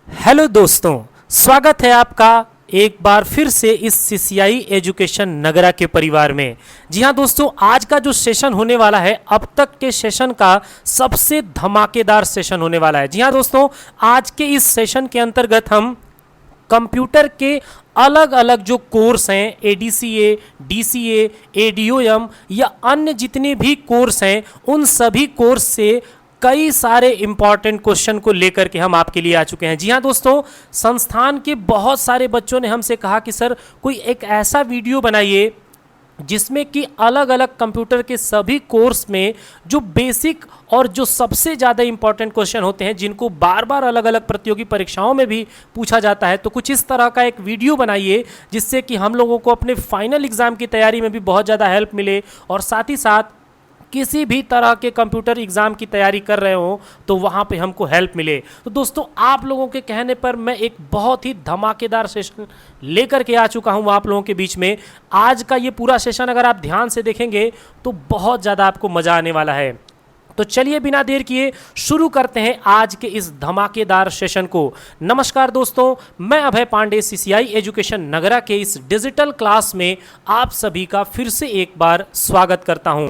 Hello दोस्तों, स्वागत है आपका एक बार फिर से इस सीसीआई एजुकेशन नगरा के परिवार में। जी हाँ दोस्तों, आज का जो सेशन होने वाला है अब तक के सेशन का सबसे धमाकेदार सेशन होने वाला है। जी हाँ दोस्तों, आज के इस सेशन के अंतर्गत हम कंप्यूटर के अलग अलग जो कोर्स हैं, एडीसीए, डीसीए, एडीओएम या अन्य जितने भी कोर्स हैं, उन सभी कोर्स से कई सारे इंपॉर्टेंट क्वेश्चन को लेकर के हम आपके लिए आ चुके हैं। जी हाँ दोस्तों, संस्थान के बहुत सारे बच्चों ने हमसे कहा कि सर कोई एक ऐसा वीडियो बनाइए जिसमें कि अलग अलग कंप्यूटर के सभी कोर्स में जो बेसिक और जो सबसे ज़्यादा इंपॉर्टेंट क्वेश्चन होते हैं, जिनको बार बार अलग अलग प्रतियोगी परीक्षाओं में भी पूछा जाता है, तो कुछ इस तरह का एक वीडियो बनाइए जिससे कि हम लोगों को अपने फाइनल एग्ज़ाम की तैयारी में भी बहुत ज़्यादा हेल्प मिले और साथ ही साथ किसी भी तरह के कंप्यूटर एग्ज़ाम की तैयारी कर रहे हो तो वहाँ पे हमको हेल्प मिले। तो दोस्तों, आप लोगों के कहने पर मैं एक बहुत ही धमाकेदार सेशन लेकर के आ चुका हूँ आप लोगों के बीच में। आज का ये पूरा सेशन अगर आप ध्यान से देखेंगे तो बहुत ज़्यादा आपको मज़ा आने वाला है। तो चलिए बिना देर किए शुरू करते हैं आज के इस धमाकेदार सेशन को। नमस्कार दोस्तों, मैं अभय पांडे सीसीआई एजुकेशन नगरा के इस डिजिटल क्लास में आप सभी का फिर से एक बार स्वागत करता हूं।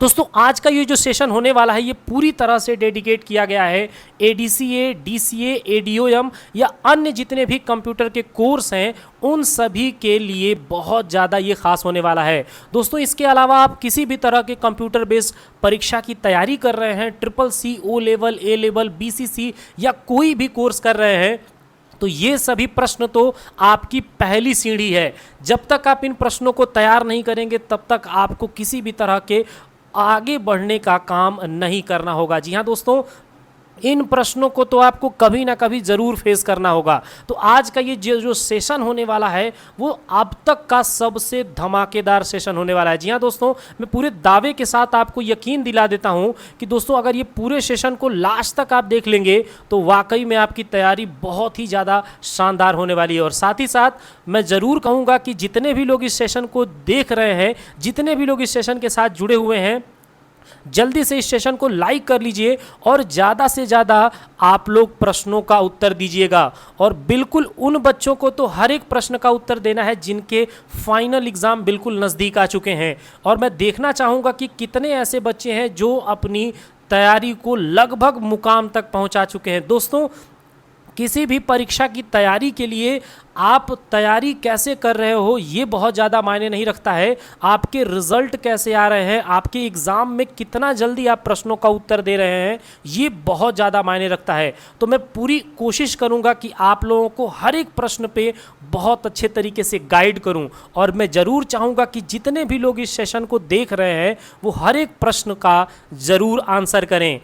दोस्तों, आज का ये जो सेशन होने वाला है ये पूरी तरह से डेडिकेट किया गया है एडीसीए, डीसीए, एडीओएम या अन्य जितने भी कंप्यूटर के कोर्स हैं उन सभी के लिए बहुत ज़्यादा ये खास होने वाला है। दोस्तों, इसके अलावा आप किसी भी तरह के कंप्यूटर बेस्ड परीक्षा की तैयारी कर रहे हैं, ट्रिपल सी, ओ लेवल, ए लेवल, बीसीसी या कोई भी कोर्स कर रहे हैं, तो ये सभी प्रश्न तो आपकी पहली सीढ़ी है। जब तक आप इन प्रश्नों को तैयार नहीं करेंगे तब तक आपको किसी भी तरह के आगे बढ़ने का काम नहीं करना होगा। जी हाँ दोस्तों, इन प्रश्नों को तो आपको कभी ना कभी ज़रूर फेस करना होगा। तो आज का ये जो सेशन होने वाला है वो अब तक का सबसे धमाकेदार सेशन होने वाला है। जी हाँ दोस्तों, मैं पूरे दावे के साथ आपको यकीन दिला देता हूँ कि दोस्तों अगर ये पूरे सेशन को लास्ट तक आप देख लेंगे तो वाकई में आपकी तैयारी बहुत ही ज़्यादा शानदार होने वाली है। और साथ ही साथ मैं ज़रूर कहूँगा कि जितने भी लोग इस सेशन को देख रहे हैं, जितने भी लोग इस सेशन के साथ जुड़े हुए हैं, जल्दी से इस सेशन को लाइक कर लीजिए और ज़्यादा से ज़्यादा आप लोग प्रश्नों का उत्तर दीजिएगा। और बिल्कुल उन बच्चों को तो हर एक प्रश्न का उत्तर देना है जिनके फाइनल एग्ज़ाम बिल्कुल नज़दीक आ चुके हैं। और मैं देखना चाहूँगा कि कितने ऐसे बच्चे हैं जो अपनी तैयारी को लगभग मुकाम तक पहुँचा चुके हैं। दोस्तों, किसी भी परीक्षा की तैयारी के लिए आप तैयारी कैसे कर रहे हो ये बहुत ज़्यादा मायने नहीं रखता है, आपके रिजल्ट कैसे आ रहे हैं, आपके एग्ज़ाम में कितना जल्दी आप प्रश्नों का उत्तर दे रहे हैं, ये बहुत ज़्यादा मायने रखता है। तो मैं पूरी कोशिश करूँगा कि आप लोगों को हर एक प्रश्न पे बहुत अच्छे तरीके से गाइड करूँ। और मैं ज़रूर चाहूँगा कि जितने भी लोग इस सेशन को देख रहे हैं वो हर एक प्रश्न का ज़रूर आंसर करें।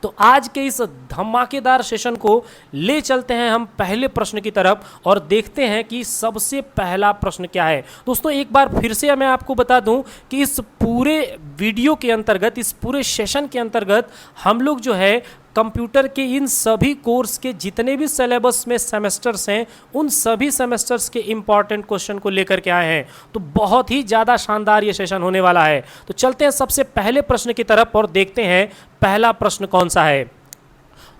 तो आज के इस धमाकेदार सेशन को ले चलते हैं हम पहले प्रश्न की तरफ और देखते हैं कि सबसे पहला प्रश्न क्या है। दोस्तों, एक बार फिर से मैं आपको बता दूं कि इस पूरे वीडियो के अंतर्गत, इस पूरे सेशन के अंतर्गत हम लोग जो है कंप्यूटर के इन सभी कोर्स के जितने भी सिलेबस में सेमेस्टर्स हैं उन सभी सेमेस्टर्स के इंपॉर्टेंट क्वेश्चन को लेकर के आए हैं। तो बहुत ही ज़्यादा शानदार ये सेशन होने वाला है। तो चलते हैं सबसे पहले प्रश्न की तरफ और देखते हैं पहला प्रश्न कौन सा है।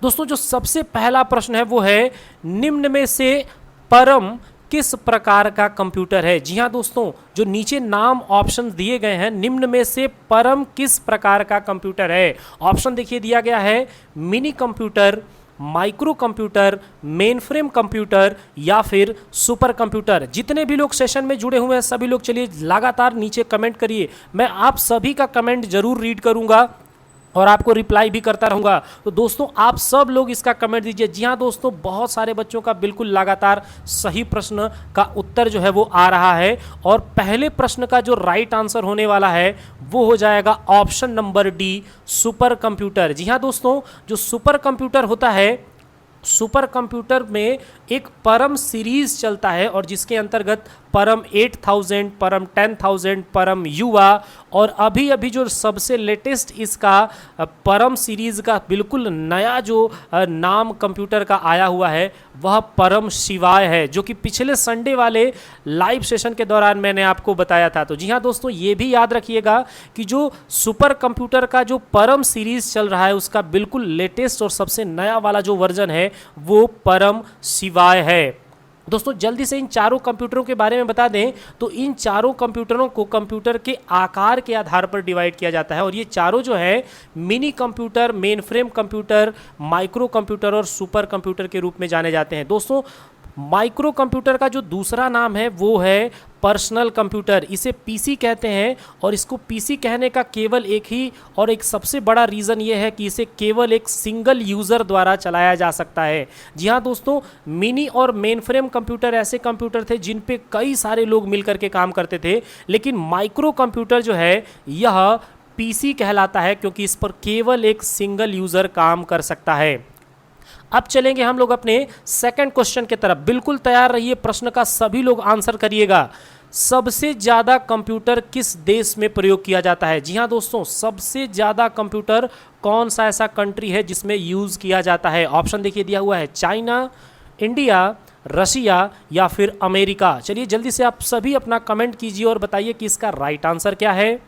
दोस्तों, जो सबसे पहला प्रश्न है वो है, निम्न में से परम किस प्रकार का कंप्यूटर है। जी हाँ दोस्तों, जो नीचे नाम ऑप्शन दिए गए हैं, निम्न में से परम किस प्रकार का कंप्यूटर है। ऑप्शन देखिए दिया गया है, mini computer, micro computer, main frame computer या फिर सुपर कंप्यूटर। जितने भी लोग सेशन में जुड़े हुए हैं सभी लोग चलिए लगातार नीचे कमेंट करिए, मैं आप सभी का कमेंट जरूर रीड करूंगा और आपको रिप्लाई भी करता रहूँगा। तो दोस्तों, आप सब लोग इसका कमेंट दीजिए। जी हाँ दोस्तों, बहुत सारे बच्चों का बिल्कुल लगातार सही प्रश्न का उत्तर जो है वो आ रहा है। और पहले प्रश्न का जो राइट आंसर होने वाला है वो हो जाएगा option number D, super computer. जी हाँ दोस्तों, जो सुपर कंप्यूटर होता है, सुपर कंप्यूटर में एक परम सीरीज चलता है और जिसके अंतर्गत परम 8000, परम 10000, परम युवा, और अभी अभी जो सबसे लेटेस्ट इसका परम सीरीज का बिल्कुल नया जो नाम कंप्यूटर का आया हुआ है वह परम शिवाय है, जो कि पिछले संडे वाले लाइव सेशन के दौरान मैंने आपको बताया था। तो जी हाँ दोस्तों, ये भी याद रखिएगा कि जो सुपर कंप्यूटर का जो परम सीरीज चल रहा है उसका बिल्कुल लेटेस्ट और सबसे नया वाला जो वर्जन है वो परम शिवाय है। दोस्तों जल्दी से इन चारों कंप्यूटरों के बारे में बता दें तो इन चारों कंप्यूटरों को कंप्यूटर के आकार के आधार पर डिवाइड किया जाता है, और ये चारों जो है mini computer, main frame computer, micro computer और सुपर कंप्यूटर के रूप में जाने जाते हैं। दोस्तों माइक्रो कंप्यूटर का जो दूसरा नाम है वो है पर्सनल कंप्यूटर, इसे पीसी कहते हैं, और इसको पीसी कहने का केवल एक ही और एक सबसे बड़ा रीज़न ये है कि इसे केवल एक सिंगल यूज़र द्वारा चलाया जा सकता है। जी हाँ दोस्तों, मिनी और मेन फ्रेम कंप्यूटर ऐसे कंप्यूटर थे जिन पे कई सारे लोग मिलकर के काम करते थे, लेकिन माइक्रो कंप्यूटर जो है यह पीसी कहलाता है क्योंकि इस पर केवल एक सिंगल यूज़र काम कर सकता है। अब चलेंगे हम लोग अपने सेकंड क्वेश्चन की तरफ। बिल्कुल तैयार रहिए, प्रश्न का सभी लोग आंसर करिएगा। सबसे ज़्यादा कंप्यूटर किस देश में प्रयोग किया जाता है? जी हाँ दोस्तों, सबसे ज़्यादा कंप्यूटर कौन सा ऐसा कंट्री है जिसमें यूज़ किया जाता है? ऑप्शन देखिए दिया हुआ है, चाइना, इंडिया, रशिया या फिर अमेरिका। चलिए जल्दी से आप सभी अपना कमेंट कीजिए और बताइए कि इसका राइट आंसर क्या है।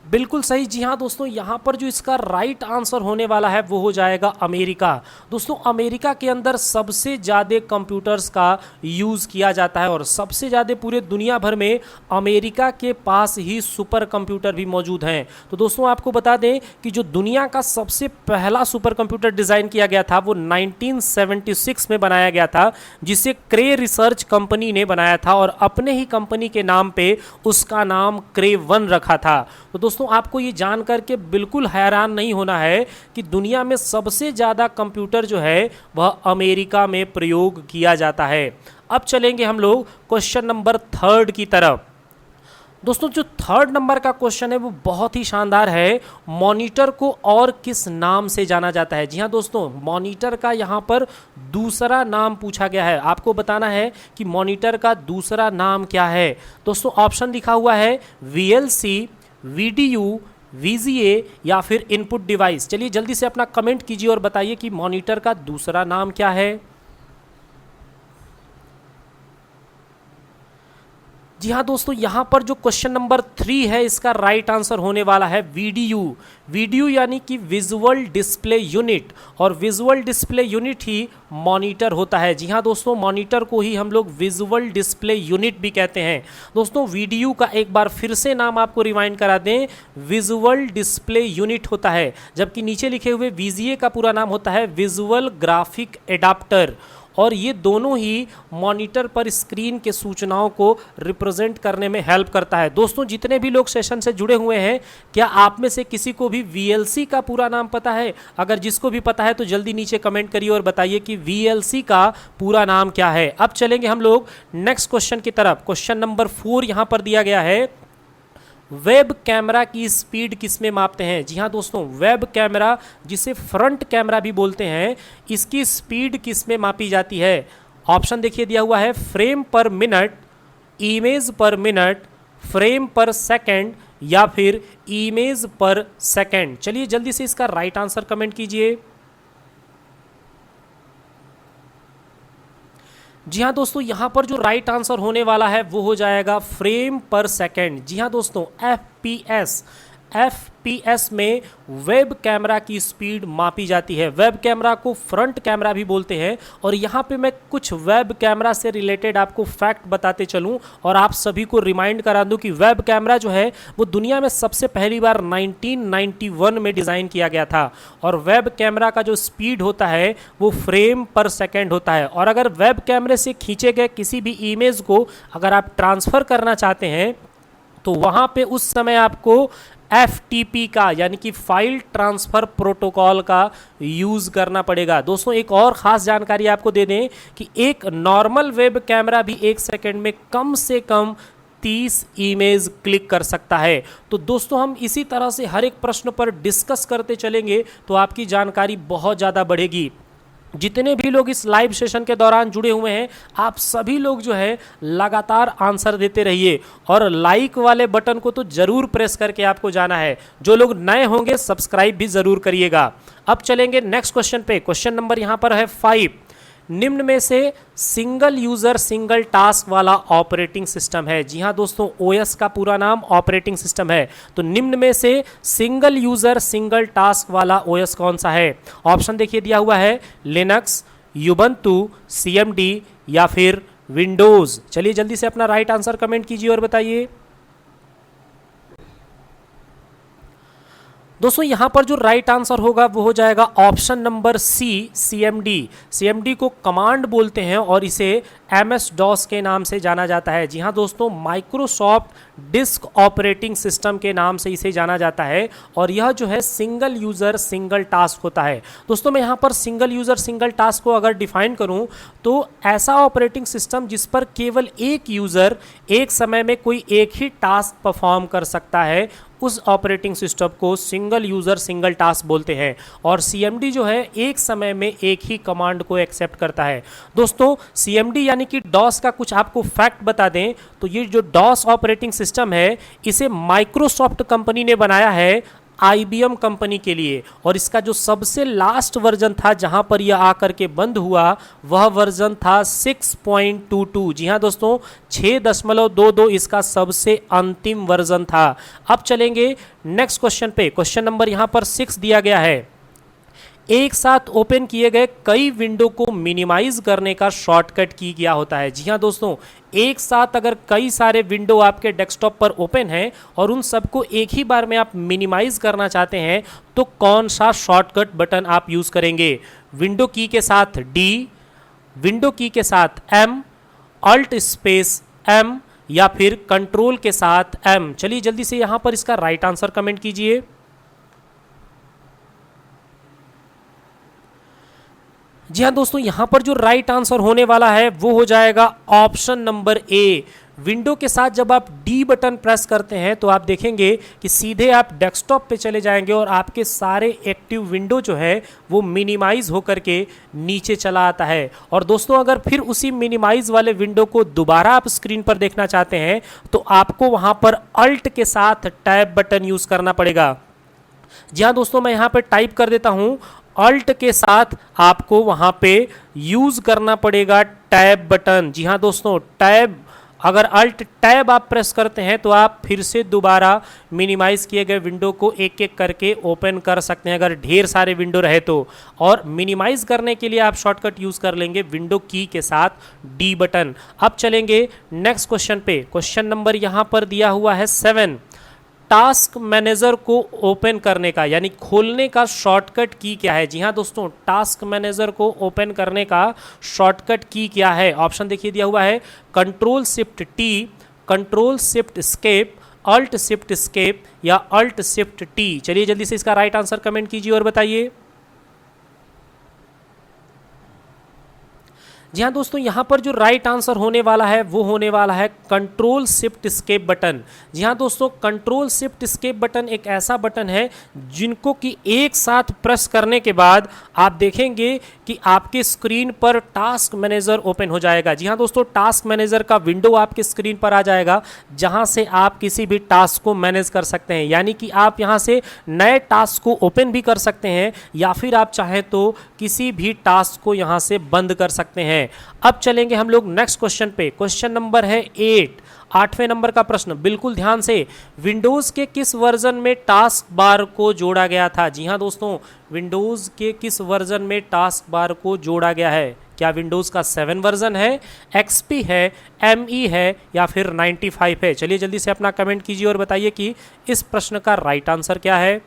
बिल्कुल सही, जी हाँ दोस्तों, यहाँ पर जो इसका राइट आंसर होने वाला है वो हो जाएगा अमेरिका। दोस्तों अमेरिका के अंदर सबसे ज़्यादा कंप्यूटर्स का यूज़ किया जाता है, और सबसे ज़्यादा पूरे दुनिया भर में अमेरिका के पास ही सुपर कंप्यूटर भी मौजूद हैं। तो दोस्तों आपको बता दें कि जो दुनिया का सबसे पहला सुपर कंप्यूटर डिज़ाइन किया गया था वो 1976 में बनाया गया था, जिसे क्रे रिसर्च कंपनी ने बनाया था, और अपने ही कंपनी के नाम पे उसका नाम क्रे 1 रखा था। तो दोस्तों आपको ये जान करके बिल्कुल हैरान नहीं होना है कि दुनिया में सबसे ज़्यादा कंप्यूटर जो है वह अमेरिका में प्रयोग किया जाता है। अब चलेंगे हम लोग क्वेश्चन नंबर 3 की तरफ। दोस्तों जो 3 नंबर का क्वेश्चन है वो बहुत ही शानदार है। मॉनिटर को और किस नाम से जाना जाता है? जी हाँ दोस्तों, मॉनिटर का यहाँ पर दूसरा नाम पूछा गया है। आपको बताना है कि मॉनिटर का दूसरा नाम क्या है। दोस्तों ऑप्शन लिखा हुआ है VLC, VDU, VGA या फिर इनपुट डिवाइस। चलिए जल्दी से अपना कमेंट कीजिए और बताइए कि मॉनिटर का दूसरा नाम क्या है। जी हाँ दोस्तों, यहाँ पर जो क्वेश्चन नंबर 3 है इसका राइट आंसर होने वाला है VDU। VDU यानी कि विजुअल डिस्प्ले यूनिट, और विजुअल डिस्प्ले यूनिट ही मॉनिटर होता है। जी हाँ दोस्तों, मॉनिटर को ही हम लोग विजुअल डिस्प्ले यूनिट भी कहते हैं। दोस्तों VDU का एक बार फिर से नाम आपको रिमाइंड करा दें, विजुअल डिस्प्ले यूनिट होता है, जबकि नीचे लिखे हुए VGA का पूरा नाम होता है विजुअल ग्राफिक एडाप्टर, और ये दोनों ही मॉनिटर पर स्क्रीन के सूचनाओं को रिप्रेजेंट करने में हेल्प करता है। दोस्तों जितने भी लोग सेशन से जुड़े हुए हैं, क्या आप में से किसी को भी VLC का पूरा नाम पता है? अगर जिसको भी पता है तो जल्दी नीचे कमेंट करिए और बताइए कि VLC का पूरा नाम क्या है। अब चलेंगे हम लोग नेक्स्ट क्वेश्चन की तरफ। क्वेश्चन नंबर 4 यहाँ पर दिया गया है, वेब कैमरा की स्पीड किस में मापते हैं? जी हाँ दोस्तों, वेब कैमरा जिसे फ्रंट कैमरा भी बोलते हैं, इसकी स्पीड किस में मापी जाती है? ऑप्शन देखिए दिया हुआ है, फ्रेम पर मिनट, इमेज पर मिनट, फ्रेम पर सेकंड या फिर इमेज पर सेकंड। चलिए जल्दी से इसका राइट आंसर कमेंट कीजिए। जी हाँ दोस्तों, यहाँ पर जो राइट आंसर होने वाला है वो हो जाएगा फ्रेम पर सेकंड। जी हाँ दोस्तों, FPS में वेब कैमरा की स्पीड मापी जाती है। वेब कैमरा को फ्रंट कैमरा भी बोलते हैं, और यहाँ पे मैं कुछ वेब कैमरा से रिलेटेड आपको फैक्ट बताते चलूँ और आप सभी को रिमाइंड करा दूँ कि वेब कैमरा जो है वो दुनिया में सबसे पहली बार 1991 में डिज़ाइन किया गया था, और वेब कैमरा का जो स्पीड होता है वो फ्रेम पर सेकेंड होता है। और अगर वेब कैमरे से खींचे गए किसी भी इमेज को अगर आप ट्रांसफ़र करना चाहते हैं तो वहाँ पे उस समय आपको FTP का यानी कि फाइल ट्रांसफ़र प्रोटोकॉल का यूज़ करना पड़ेगा। दोस्तों एक और ख़ास जानकारी आपको दे दें कि एक नॉर्मल वेब कैमरा भी 1 सेकंड में कम से कम 30 इमेज क्लिक कर सकता है। तो दोस्तों हम इसी तरह से हर एक प्रश्न पर डिस्कस करते चलेंगे तो आपकी जानकारी बहुत ज़्यादा बढ़ेगी। जितने भी लोग इस लाइव सेशन के दौरान जुड़े हुए हैं, आप सभी लोग जो है लगातार आंसर देते रहिए और लाइक वाले बटन को तो जरूर प्रेस करके आपको जाना है। जो लोग नए होंगे सब्सक्राइब भी जरूर करिएगा। अब चलेंगे नेक्स्ट क्वेश्चन पे। क्वेश्चन नंबर यहां पर है 5। निम्न में से सिंगल यूजर सिंगल टास्क वाला ऑपरेटिंग सिस्टम है। जी हां दोस्तों, ओएस का पूरा नाम ऑपरेटिंग सिस्टम है। तो निम्न में से सिंगल यूजर सिंगल टास्क वाला ओएस कौन सा है? ऑप्शन देखिए दिया हुआ है, लिनक्स, युबंतु, सीएमडी या फिर विंडोज। चलिए जल्दी से अपना राइट आंसर कमेंट कीजिए और बताइए। दोस्तों यहां पर जो राइट आंसर होगा वो हो जाएगा option number C, CMD. CMD को कमांड बोलते हैं और इसे एमएस डॉस के नाम से जाना जाता है। जी हां दोस्तों, माइक्रोसॉफ्ट डिस्क ऑपरेटिंग सिस्टम के नाम से इसे जाना जाता है और यह जो है सिंगल यूजर सिंगल टास्क होता है। दोस्तों मैं यहां पर सिंगल यूजर सिंगल टास्क को अगर डिफाइन करूं तो ऐसा ऑपरेटिंग सिस्टम जिस पर केवल एक यूजर एक समय में कोई एक ही टास्क परफॉर्म कर सकता है, उस ऑपरेटिंग सिस्टम को सिंगल यूजर सिंगल टास्क बोलते हैं। और सीएमडी जो है एक समय में एक ही कमांड को एक्सेप्ट करता है। दोस्तों सीएमडी यानी कि डॉस का कुछ आपको फैक्ट बता दें तो ये जो डॉस ऑपरेटिंग सिस्टम है इसे माइक्रोसॉफ्ट कंपनी ने बनाया है आईबीएम कंपनी के लिए, और इसका जो सबसे लास्ट वर्जन था जहां पर यह आकर के बंद हुआ वह वर्जन था 6.22। जी हां दोस्तों, 6.22 इसका सबसे अंतिम वर्जन था। अब चलेंगे नेक्स्ट क्वेश्चन पे। क्वेश्चन नंबर यहां पर 6 दिया गया है, एक साथ ओपन किए गए कई विंडो को मिनिमाइज करने का शॉर्टकट की क्या होता है? जी हां दोस्तों, एक साथ अगर कई सारे विंडो आपके डेस्कटॉप पर ओपन हैं और उन सबको एक ही बार में आप मिनिमाइज करना चाहते हैं तो कौन सा शॉर्टकट बटन आप यूज करेंगे? विंडो की के साथ डी, विंडो की के साथ एम, अल्ट स्पेस एम या फिर कंट्रोल के साथ एम। चलिए जल्दी से यहां पर इसका राइट आंसर कमेंट कीजिए। जी हाँ दोस्तों, यहां पर जो राइट आंसर होने वाला है वो हो जाएगा ऑप्शन नंबर ए। विंडो के साथ जब आप डी बटन प्रेस करते हैं तो आप देखेंगे कि सीधे आप डेस्कटॉप पे चले जाएंगे और आपके सारे एक्टिव विंडो जो है वो मिनिमाइज होकर के नीचे चला आता है। और दोस्तों अगर फिर उसी मिनिमाइज वाले विंडो को दोबारा आप स्क्रीन पर देखना चाहते हैं तो आपको वहां पर अल्ट के साथ टैब बटन यूज करना पड़ेगा। जी हाँ दोस्तों, मैं यहाँ पे टाइप कर देता हूँ, अल्ट के साथ आपको वहां पे यूज करना पड़ेगा टैब बटन। जी हाँ दोस्तों, टैब, अगर अल्ट टैब आप प्रेस करते हैं तो आप फिर से दोबारा मिनिमाइज किए गए विंडो को एक एक करके ओपन कर सकते हैं अगर ढेर सारे विंडो रहे तो। और मिनिमाइज करने के लिए आप शॉर्टकट यूज कर लेंगे विंडो की के साथ डी बटन। अब चलेंगे नेक्स्ट क्वेश्चन पे। क्वेश्चन नंबर यहां पर दिया हुआ है 7। टास्क मैनेजर को ओपन करने का यानी खोलने का शॉर्टकट की क्या है? जी हाँ दोस्तों, टास्क मैनेजर को ओपन करने का शॉर्टकट की क्या है? ऑप्शन देखिए दिया हुआ है, control shift T, control shift escape, alt shift escape या अल्ट शिफ्ट टी। चलिए जल्दी से इसका राइट आंसर कमेंट कीजिए और बताइए। जी हाँ दोस्तों, यहाँ पर जो राइट आंसर होने वाला है वो होने वाला है कंट्रोल शिफ्ट स्केप बटन। जी हाँ दोस्तों, कंट्रोल शिफ्ट स्केप बटन एक ऐसा बटन है जिनको कि एक साथ प्रेस करने के बाद आप देखेंगे कि आपके स्क्रीन पर टास्क मैनेजर ओपन हो जाएगा। जी हाँ दोस्तों, टास्क मैनेजर का विंडो आपके स्क्रीन पर आ जाएगा जहाँ से आप किसी भी टास्क को मैनेज कर सकते हैं। यानी कि आप यहाँ से नए टास्क को ओपन भी कर सकते हैं या फिर आप चाहें तो किसी भी टास्क को यहाँ से बंद कर सकते हैं। अब चलेंगे हम लोग नेक्स्ट क्वेश्चन पे। क्वेश्चन नंबर है 8, 8वें नंबर का प्रश्न। बिल्कुल ध्यान से, विंडोज के किस वर्जन में टास्क बार को जोड़ा गया था? जी हां दोस्तों, विंडोज के किस वर्जन में टास्क बार को जोड़ा गया है? क्या विंडोज का 7 वर्जन है, एक्सपी है, एमई है या फिर 95 है? चलिए जल्दी से अपना कमेंट कीजिए और बताइए कि इस प्रश्न का राइट आंसर क्या है।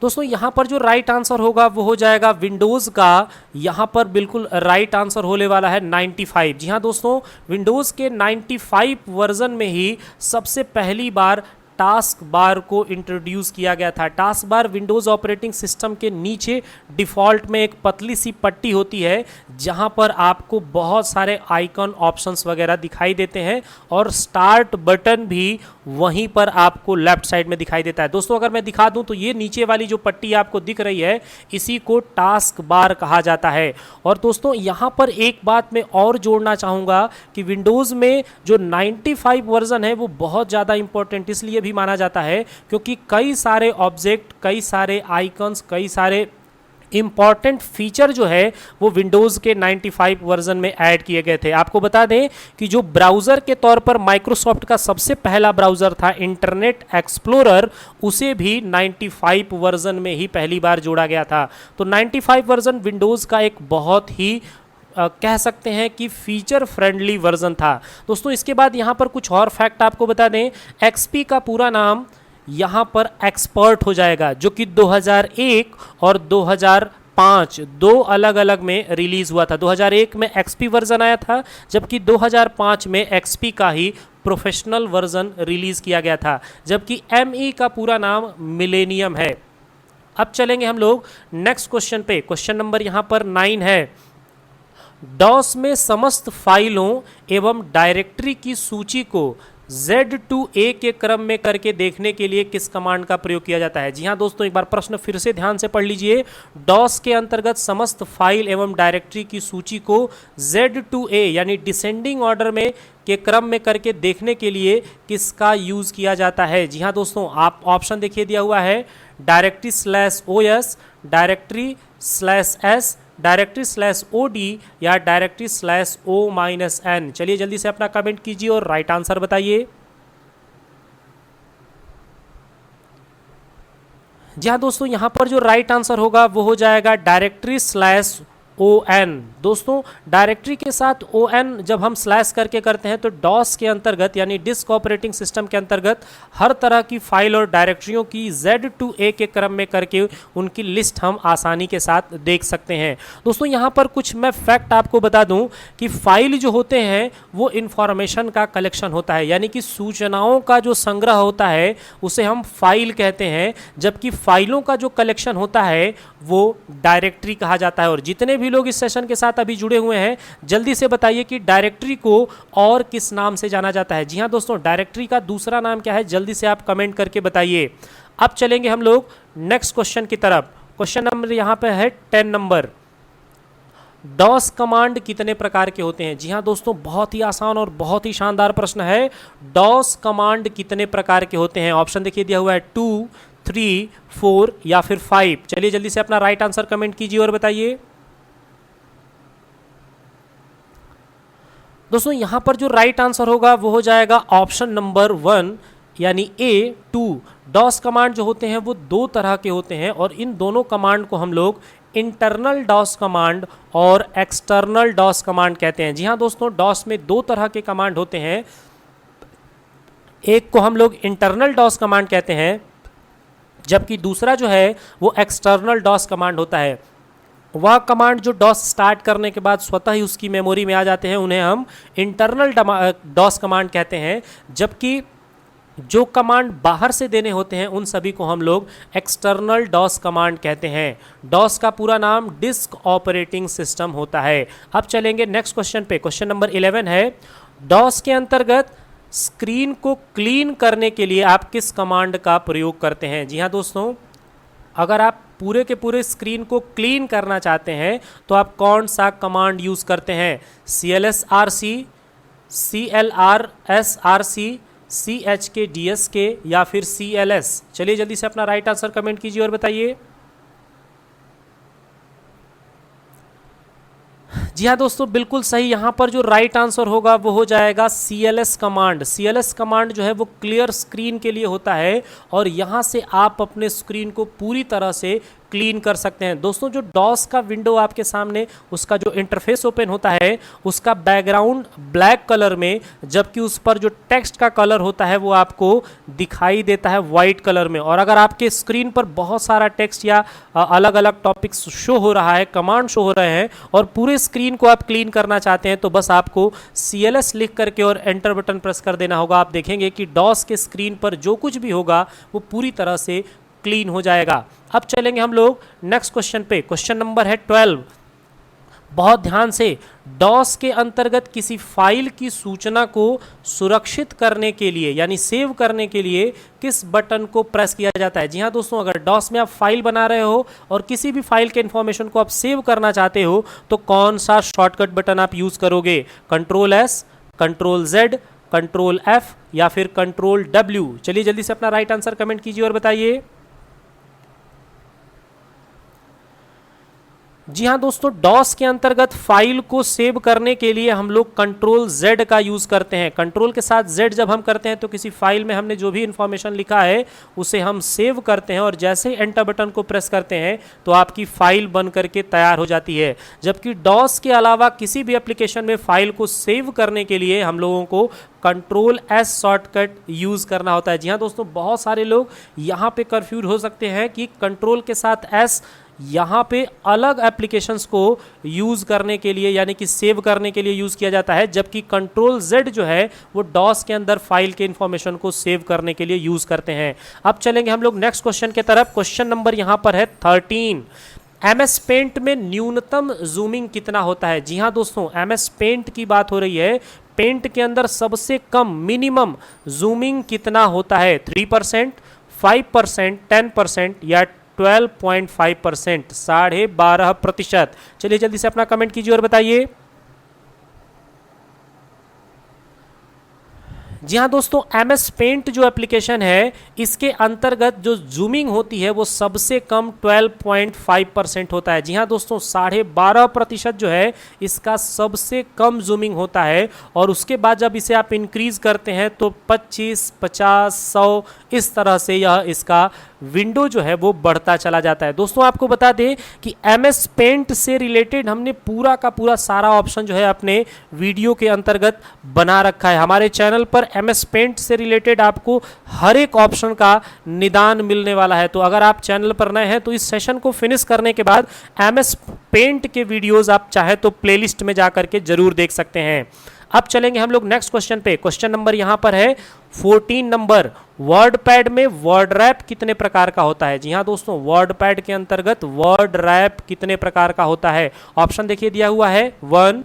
दोस्तों यहाँ पर जो राइट आंसर होगा वो हो जाएगा विंडोज़ का, यहाँ पर बिल्कुल राइट आंसर होने वाला है 95। जी हाँ दोस्तों, विंडोज़ के 95 वर्जन में ही सबसे पहली बार टास्क बार को इंट्रोड्यूस किया गया था। Task bar Windows operating system के नीचे डिफ़ॉल्ट में एक पतली सी पट्टी होती है जहां पर आपको बहुत सारे आइकन ऑप्शंस वगैरह दिखाई देते हैं और स्टार्ट बटन भी वहीं पर आपको लेफ्ट साइड में दिखाई देता है। दोस्तों अगर मैं दिखा दूं तो ये नीचे वाली जो पट्टी आपको दिख रही है इसी को टास्क बार कहा जाता है। और दोस्तों यहाँ पर एक बात मैं और जोड़ना चाहूँगा कि विंडोज़ में जो 95 वर्जन है वो बहुत ज़्यादा इंपॉर्टेंट इसलिए भी माना जाता है क्योंकि कई सारे ऑब्जेक्ट, कई सारे आइकन्स, कई सारे इंपॉर्टेंट फीचर जो है वो विंडोज़ के 95 वर्जन में ऐड किए गए थे। आपको बता दें कि जो ब्राउज़र के तौर पर माइक्रोसॉफ्ट का सबसे पहला ब्राउज़र था इंटरनेट एक्सप्लोरर, उसे भी 95 वर्जन में ही पहली बार जोड़ा गया था। तो 95 वर्जन विंडोज़ का एक बहुत ही कह सकते हैं कि फीचर फ्रेंडली वर्जन था। दोस्तों इसके बाद यहाँ पर कुछ और फैक्ट आपको बता दें, एक्सपी का पूरा नाम यहाँ पर एक्सपर्ट हो जाएगा जो कि 2001 और 2005 दो अलग अलग में रिलीज़ हुआ था। 2001 में एक्सपी वर्जन आया था जबकि 2005 में एक्सपी का ही प्रोफेशनल वर्जन रिलीज़ किया गया था, जबकि एमई का पूरा नाम मिलेनियम है। अब चलेंगे हम लोग नेक्स्ट क्वेश्चन पे। क्वेश्चन नंबर यहाँ पर 9 है, डॉस में समस्त फाइलों एवं डायरेक्टरी की सूची को Z2A के क्रम में करके देखने के लिए किस कमांड का प्रयोग किया जाता है। जी हाँ दोस्तों, एक बार प्रश्न फिर से ध्यान से पढ़ लीजिए। डॉस के अंतर्गत समस्त फाइल एवं डायरेक्टरी की सूची को Z2A यानी डिसेंडिंग ऑर्डर में के क्रम में करके देखने के लिए किसका यूज़ किया जाता है। जी हाँ दोस्तों, आप ऑप्शन देखिए दिया हुआ है, directory /OS, directory /S, directory /OD या डायरेक्टरी /O-N। चलिए जल्दी से अपना कमेंट कीजिए और राइट आंसर बताइए। जी हाँ दोस्तों, यहाँ पर जो राइट आंसर होगा वो हो जाएगा डायरेक्टरी ON। दोस्तों डायरेक्टरी के साथ ON जब हम स्लैश करके करते हैं तो डॉस के अंतर्गत यानी डिस्क ऑपरेटिंग सिस्टम के अंतर्गत हर तरह की फाइल और डायरेक्टरियों की Z2A के क्रम में करके उनकी लिस्ट हम आसानी के साथ देख सकते हैं। दोस्तों यहाँ पर कुछ मैं फैक्ट आपको बता दूं कि फाइल जो होते हैं वो इंफॉर्मेशन का कलेक्शन होता है, यानी कि सूचनाओं का जो संग्रह होता है उसे हम फाइल कहते हैं, जबकि फाइलों का जो कलेक्शन होता है वो डायरेक्टरी कहा जाता है। और जितने भी लोग इस सेशन के साथ अभी जुड़े हुए हैं जल्दी से बताइए कि डायरेक्टरी को और किस नाम से जाना जाता है। जी हां दोस्तों, डायरेक्टरी का दूसरा नाम क्या है, जल्दी से आप कमेंट करके बताइए। अब चलेंगे हम लोग नेक्स्ट क्वेश्चन की तरफ। क्वेश्चन नंबर यहां पे है 10 नंबर, डॉस कमांड कितने प्रकार के होते हैं। जी हां दोस्तों, बहुत ही आसान और बहुत ही शानदार प्रश्न है। डॉस कमांड कितने प्रकार के होते हैं, ऑप्शन देखिए दिया हुआ है 2, 3, 4 या फिर 5। चलिए जल्दी से अपना राइट आंसर कमेंट कीजिए और बताइए। दोस्तों यहाँ पर जो राइट आंसर होगा वो हो जाएगा ऑप्शन नंबर 1 यानी A2। डॉस कमांड जो होते हैं वो दो तरह के होते हैं और इन दोनों कमांड को हम लोग इंटरनल डॉस कमांड और एक्सटर्नल डॉस कमांड कहते हैं। जी हाँ दोस्तों, डॉस में दो तरह के कमांड होते हैं, एक को हम लोग इंटरनल डॉस कमांड कहते हैं जबकि दूसरा जो है वो एक्सटर्नल डॉस कमांड होता है। वह कमांड जो डॉस स्टार्ट करने के बाद स्वतः ही उसकी मेमोरी में आ जाते हैं उन्हें हम इंटरनल डॉस कमांड कहते हैं, जबकि जो कमांड बाहर से देने होते हैं उन सभी को हम लोग एक्सटर्नल डॉस कमांड कहते हैं। डॉस का पूरा नाम डिस्क ऑपरेटिंग सिस्टम होता है। अब चलेंगे नेक्स्ट क्वेश्चन पे। क्वेश्चन नंबर 11 है, डॉस के अंतर्गत स्क्रीन को क्लीन करने के लिए आप किस कमांड का प्रयोग करते हैं। जी हाँ दोस्तों, अगर आप पूरे के पूरे स्क्रीन को क्लीन करना चाहते हैं तो आप कौन सा कमांड यूज़ करते हैं, CLSRC, CLRSRC, CHKDSK या फिर CLS। चलिए जल्दी से अपना राइट आंसर कमेंट कीजिए और बताइए। जी हाँ दोस्तों, बिल्कुल सही। यहाँ पर जो राइट आंसर होगा वो हो जाएगा CLS कमांड। CLS कमांड जो है वो क्लियर स्क्रीन के लिए होता है और यहाँ से आप अपने स्क्रीन को पूरी तरह से क्लीन कर सकते हैं। दोस्तों जो डॉस का विंडो आपके सामने उसका जो इंटरफेस ओपन होता है उसका बैकग्राउंड ब्लैक कलर में, जबकि उस पर जो टेक्स्ट का कलर होता है वो आपको दिखाई देता है वाइट कलर में। और अगर आपके स्क्रीन पर बहुत सारा टेक्स्ट या अलग अलग टॉपिक्स शो हो रहा है, कमांड शो हो रहे हैं और पूरे स्क्रीन को आप क्लीन करना चाहते हैं, तो बस आपको CLS लिख करके और एंटर बटन प्रेस कर देना होगा। आप देखेंगे कि डॉस के स्क्रीन पर जो कुछ भी होगा वो पूरी तरह से क्लीन हो जाएगा। अब चलेंगे हम लोग नेक्स्ट क्वेश्चन पे। क्वेश्चन नंबर है 12। बहुत ध्यान से, डॉस के अंतर्गत किसी फाइल की सूचना को सुरक्षित करने के लिए यानी सेव करने के लिए किस बटन को प्रेस किया जाता है। जी हाँ दोस्तों, अगर डॉस में आप फाइल बना रहे हो और किसी भी फाइल के इंफॉर्मेशन को आप सेव करना चाहते हो तो कौन सा शॉर्टकट बटन आप यूज करोगे? Ctrl+S, Ctrl+Z, Ctrl+F या फिर Ctrl+W? चलिए जल्दी से अपना राइट आंसर कमेंट कीजिए और बताइए। जी हाँ दोस्तों, डॉस के अंतर्गत फाइल को सेव करने के लिए हम लोग Ctrl+Z का यूज करते हैं। कंट्रोल के साथ Z जब हम करते हैं तो किसी फाइल में हमने जो भी इंफॉर्मेशन लिखा है उसे हम सेव करते हैं और जैसे ही एंटर बटन को प्रेस करते हैं तो आपकी फाइल बन करके तैयार हो जाती है। जबकि डॉस के अलावा किसी भी एप्लीकेशन में फाइल को सेव करने के लिए हम लोगों को Ctrl+S शॉर्टकट यूज करना होता है। जी हाँ दोस्तों, बहुत सारे लोग यहाँ पे कंफ्यूज हो सकते हैं कि कंट्रोल के साथ S यहाँ पे अलग एप्लीकेशंस को यूज करने के लिए यानी कि सेव करने के लिए यूज किया जाता है, जबकि Ctrl+Z जो है वो डॉस के अंदर फाइल के इंफॉर्मेशन को सेव करने के लिए यूज करते हैं। अब चलेंगे हम लोग नेक्स्ट क्वेश्चन की तरफ। क्वेश्चन नंबर यहाँ पर है 13। MS पेंट में न्यूनतम जूमिंग कितना होता है? जी हाँ दोस्तों, MS पेंट की बात हो रही है। पेंट के अंदर सबसे कम मिनिमम जूमिंग कितना होता है? 3%, 5%, 10% या 12.5%, 12.5%? चलिए जल्दी से अपना कमेंट कीजिए और बताइए। जी हाँ दोस्तों, MS पेंट जो एप्लीकेशन है इसके अंतर्गत जो जूमिंग होती है वो सबसे कम 12.5% होता है। जी हाँ दोस्तों, 12.5% जो है इसका सबसे कम जूमिंग होता है और उसके बाद जब इसे आप इंक्रीज करते हैं तो 25, 50, 100 इस तरह से यह इसका विंडो जो है वो बढ़ता चला जाता है। दोस्तों आपको बता दें कि MS पेंट से रिलेटेड हमने पूरा का पूरा सारा ऑप्शन जो है अपने वीडियो के अंतर्गत बना रखा है। हमारे चैनल पर MS पेंट से रिलेटेड आपको हर एक ऑप्शन का निदान मिलने वाला है। तो अगर आप चैनल पर नए हैं तो इस सेशन को फिनिश करने के बाद MS पेंट के वीडियोस आप चाहे तो प्लेलिस्ट में जा करके जरूर देख सकते हैं। अब चलेंगे हम लोग नेक्स्ट क्वेश्चन पे। क्वेश्चन नंबर यहां पर है 14 नंबर। वर्ड पैड में वर्ड रैप कितने प्रकार का होता है? जी हाँ दोस्तों, वर्ड पैड के अंतर्गत वर्ड रैप कितने प्रकार का होता है? ऑप्शन देखिए दिया हुआ है 1,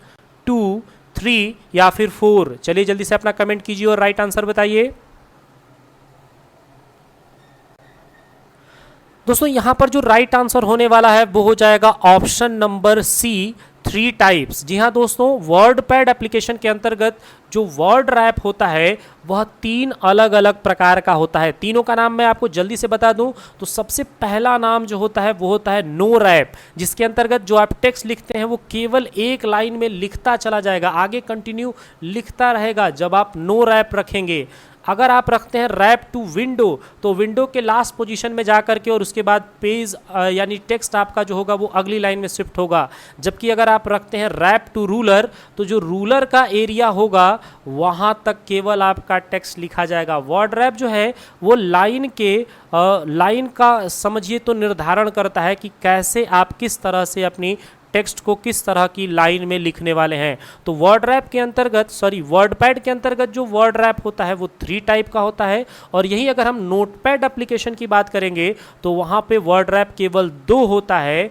2, 3 या फिर 4। चलिए जल्दी से अपना कमेंट कीजिए और राइट आंसर बताइए। दोस्तों यहां पर जो राइट आंसर होने वाला है वो हो जाएगा ऑप्शन नंबर सी, 3 टाइप्स। जी हाँ दोस्तों, वर्ड पैड एप्लीकेशन के अंतर्गत जो वर्ड रैप होता है वह 3 अलग अलग प्रकार का होता है। तीनों का नाम मैं आपको जल्दी से बता दूं तो सबसे पहला नाम जो होता है वो होता है नो रैप, जिसके अंतर्गत जो आप टेक्स्ट लिखते हैं वो केवल एक लाइन में लिखता चला जाएगा, आगे कंटिन्यू लिखता रहेगा जब आप नो रैप रखेंगे। अगर आप रखते हैं रैप टू विंडो तो विंडो के लास्ट पोजीशन में जाकर के और उसके बाद पेज यानी टेक्स्ट आपका जो होगा वो अगली लाइन में शिफ्ट होगा। जबकि अगर आप रखते हैं रैप टू रूलर तो जो रूलर का एरिया होगा वहां तक केवल आपका टेक्स्ट लिखा जाएगा। वर्ड रैप जो है वो लाइन का समझिए तो निर्धारण करता है कि कैसे आप किस तरह से अपनी टेक्स्ट को किस तरह की लाइन में लिखने वाले हैं। तो वर्ड पैड के अंतर्गत जो वर्ड रैप होता है वो 3 टाइप का होता है और यही अगर हम नोटपैड एप्लीकेशन की बात करेंगे तो वहां पे वर्ड रैप केवल 2 होता है।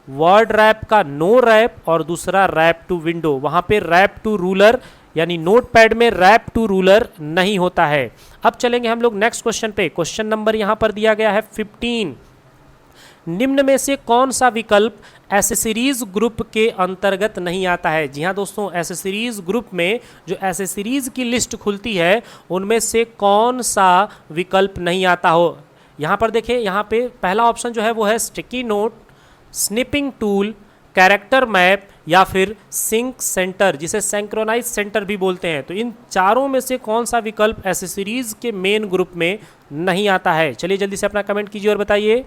वर्ड रैप का नो रैप और दूसरा रैप टू विंडो। वहां पे रैप टू रूलर यानी नोटपैड में रैप टू रूलर नहीं होता है। अब चलेंगे हम लोग नेक्स्ट क्वेश्चन पे। क्वेश्चन नंबर यहां पर दिया गया है 15। निम्न में से कौन सा विकल्प एसेसरीज ग्रुप के अंतर्गत नहीं आता है? जी हाँ दोस्तों, एसेसरीज ग्रुप में जो एसेसरीज की लिस्ट खुलती है उनमें से कौन सा विकल्प नहीं आता हो? यहाँ पर देखिए, यहाँ पे पहला ऑप्शन जो है वो है sticky note, snipping tool, character map या फिर सिंक सेंटर, जिसे सिंक्रोनाइज सेंटर भी बोलते हैं। तो इन चारों में से कौन सा विकल्प एसेसरीज के मेन ग्रुप में नहीं आता है? चलिए जल्दी से अपना कमेंट कीजिए और बताइए।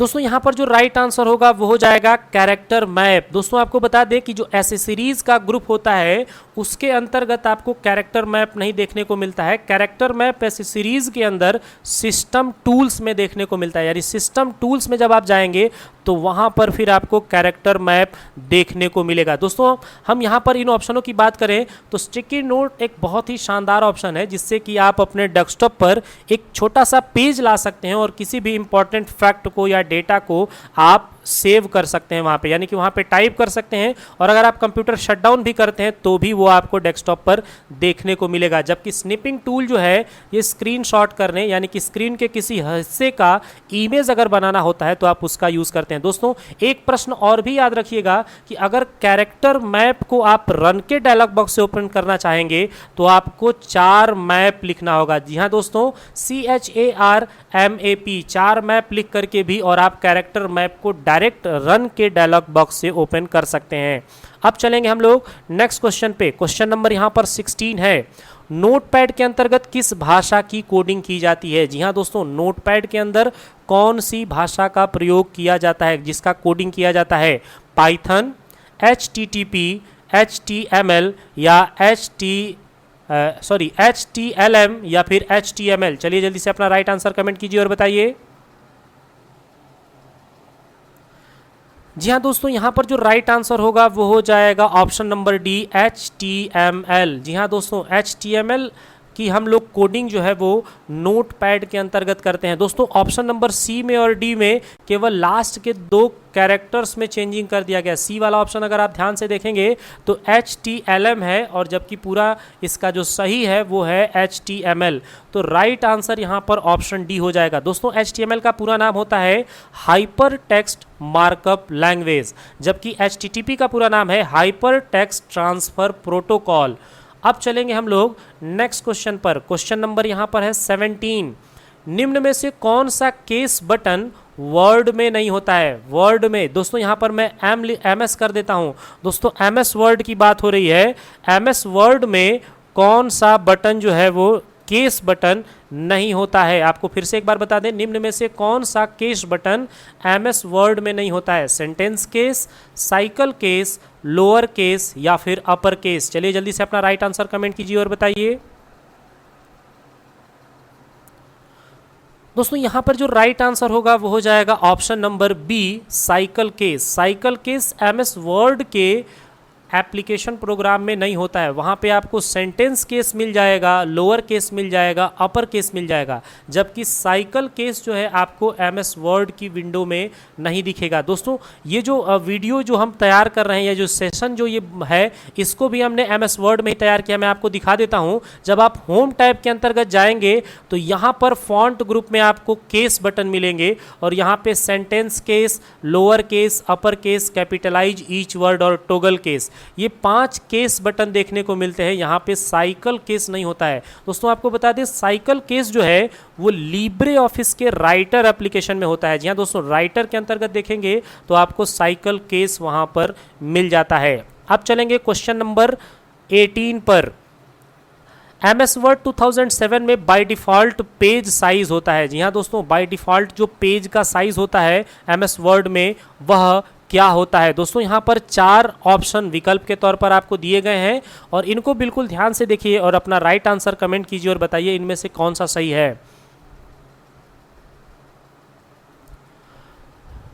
दोस्तों यहाँ पर जो राइट आंसर होगा वो हो जाएगा कैरेक्टर मैप। दोस्तों आपको बता दें कि जो एसेसरीज का ग्रुप होता है उसके अंतर्गत आपको कैरेक्टर मैप नहीं देखने को मिलता है। कैरेक्टर मैप एसेसरीज के अंदर सिस्टम टूल्स में देखने को मिलता है, यानी सिस्टम टूल्स में जब आप जाएंगे तो वहाँ पर फिर आपको कैरेक्टर मैप देखने को मिलेगा। दोस्तों हम यहाँ पर इन ऑप्शनों की बात करें तो स्टिकी नोट एक बहुत ही शानदार ऑप्शन है जिससे कि आप अपने डेस्कटॉप पर एक छोटा सा पेज ला सकते हैं और किसी भी इंपॉर्टेंट फैक्ट को या डेटा को आप सेव कर सकते हैं वहाँ पे, यानी कि वहाँ पे टाइप कर सकते हैं और अगर आप कंप्यूटर शटडाउन भी करते हैं तो भी वो आपको डेस्कटॉप पर देखने को मिलेगा। जबकि स्निपिंग टूल जो है ये स्क्रीनशॉट करने यानी कि स्क्रीन के किसी हिस्से का इमेज अगर बनाना होता है तो आप उसका यूज़ करते हैं। दोस्तों एक प्रश्न और भी याद रखिएगा कि अगर कैरेक्टर मैप को आप रन के डायलॉग बॉक्स से ओपन करना चाहेंगे तो आपको 4 मैप लिखना होगा। जी हाँ दोस्तों, CHARMAP 4 मैप लिख करके भी और आप कैरेक्टर मैप को डायरेक्ट रन के डायलॉग बॉक्स से ओपन कर सकते हैं। अब चलेंगे हम लोग नेक्स्ट क्वेश्चन पे। क्वेश्चन नंबर यहाँ पर 16 है, नोटपैड के अंतर्गत किस भाषा की कोडिंग की जाती है। जी हाँ दोस्तों, नोटपैड के अंदर कौन सी भाषा का प्रयोग किया जाता है जिसका कोडिंग किया जाता है? पाइथन, HTTP, HTML या HTLM या फिर HTML। चलिए जल्दी से अपना राइट आंसर कमेंट कीजिए और बताइए। जी हाँ दोस्तों, यहाँ पर जो राइट आंसर होगा वो हो जाएगा ऑप्शन नंबर डी, HTML। जी हाँ दोस्तों, HTML की हम लोग कोडिंग जो है वो नोटपैड के अंतर्गत करते हैं। दोस्तों ऑप्शन नंबर सी में और डी में केवल लास्ट के 2 कैरेक्टर्स में चेंजिंग कर दिया गया। सी वाला ऑप्शन अगर आप ध्यान से देखेंगे तो HTLM है और जबकि पूरा इसका जो सही है वो है HTML। तो राइट आंसर यहाँ पर ऑप्शन डी हो जाएगा। दोस्तों HTML का पूरा नाम होता है हाइपर टेक्स्ट मार्कअप लैंग्वेज, जबकि HTTP का पूरा नाम है हाइपर टेक्स्ट ट्रांसफर प्रोटोकॉल। अब चलेंगे हम लोग नेक्स्ट क्वेश्चन पर। क्वेश्चन नंबर यहाँ पर है 17, निम्न में से कौन सा केस बटन वर्ड में नहीं होता है? वर्ड में दोस्तों यहाँ पर मैं MS कर देता हूँ। दोस्तों MS वर्ड की बात हो रही है। MS वर्ड में कौन सा बटन जो है वो केस बटन नहीं होता है? आपको फिर से एक बार बता दें, निम्न में से कौन सा केस बटन MS वर्ड में नहीं होता है? Sentence case, cycle case, lower case या फिर अपर केस। चलिए जल्दी से अपना राइट आंसर कमेंट कीजिए और बताइए। दोस्तों यहाँ पर जो राइट आंसर होगा वो हो जाएगा option number B, cycle case. Cycle case MS Word के एप्लीकेशन प्रोग्राम में नहीं होता है। वहाँ पे आपको सेंटेंस केस मिल जाएगा, लोअर केस मिल जाएगा, अपर केस मिल जाएगा, जबकि साइकिल केस जो है आपको MS वर्ड की विंडो में नहीं दिखेगा। दोस्तों ये जो वीडियो जो हम तैयार कर रहे हैं या जो सेशन जो ये है इसको भी हमने MS वर्ड में ही तैयार किया। मैं आपको दिखा देता हूँ। जब आप होम टैब के अंतर्गत जाएंगे तो यहाँ पर फॉन्ट ग्रुप में आपको केस बटन मिलेंगे और यहाँ पे sentence case, lower case, upper case, capitalize each word और टोगल केस, ये 5 केस बटन देखने को मिलते हैं। यहाँ पे साइकिल केस नहीं होता है। दोस्तों आपको बता दें साइकिल केस जो है वो लिब्रे ऑफिस के राइटर एप्लीकेशन में होता है। जी हाँ दोस्तों, राइटर के अंतर्गत देखेंगे तो आपको साइकिल केस वहाँ पर मिल जाता है। अब चलेंगे क्वेश्चन नंबर 18 पर। MS वर्ड 2007 में बाय डिफ़ॉल्ट पेज साइज होता है। जी हाँ दोस्तों, बाय डिफ़ॉल्ट जो पेज का साइज होता है MS वर्ड में वह क्या होता है? दोस्तों यहाँ पर 4 ऑप्शन विकल्प के तौर पर आपको दिए गए हैं और इनको बिल्कुल ध्यान से देखिए और अपना राइट आंसर कमेंट कीजिए और बताइए इनमें से कौन सा सही है।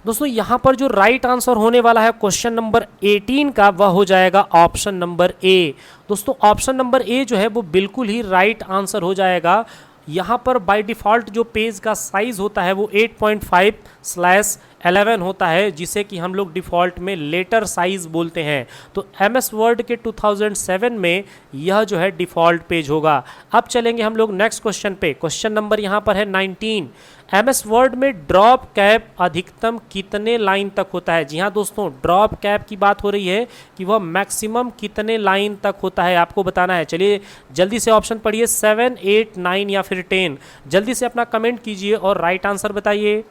दोस्तों यहाँ पर जो राइट आंसर होने वाला है क्वेश्चन नंबर 18 का वह हो जाएगा ऑप्शन नंबर ए। दोस्तों ऑप्शन नंबर ए जो है वो बिल्कुल ही राइट आंसर हो जाएगा। यहाँ पर बाय डिफ़ॉल्ट जो पेज का साइज़ होता है वो 8.5/11 होता है, जिसे कि हम लोग डिफ़ॉल्ट में लेटर साइज़ बोलते हैं। तो MS वर्ड के 2007 में यह जो है डिफ़ॉल्ट पेज होगा। अब चलेंगे हम लोग नेक्स्ट क्वेश्चन पे। क्वेश्चन नंबर यहाँ पर है 19, MS वर्ड में ड्रॉप कैप अधिकतम कितने लाइन तक होता है? जी हाँ दोस्तों, ड्रॉप कैप की बात हो रही है कि वह मैक्सिमम कितने लाइन तक होता है आपको बताना है। चलिए जल्दी से ऑप्शन पढ़िए, 7, 8, 9 या फिर 10। जल्दी से अपना कमेंट कीजिए और राइट आंसर बताइए।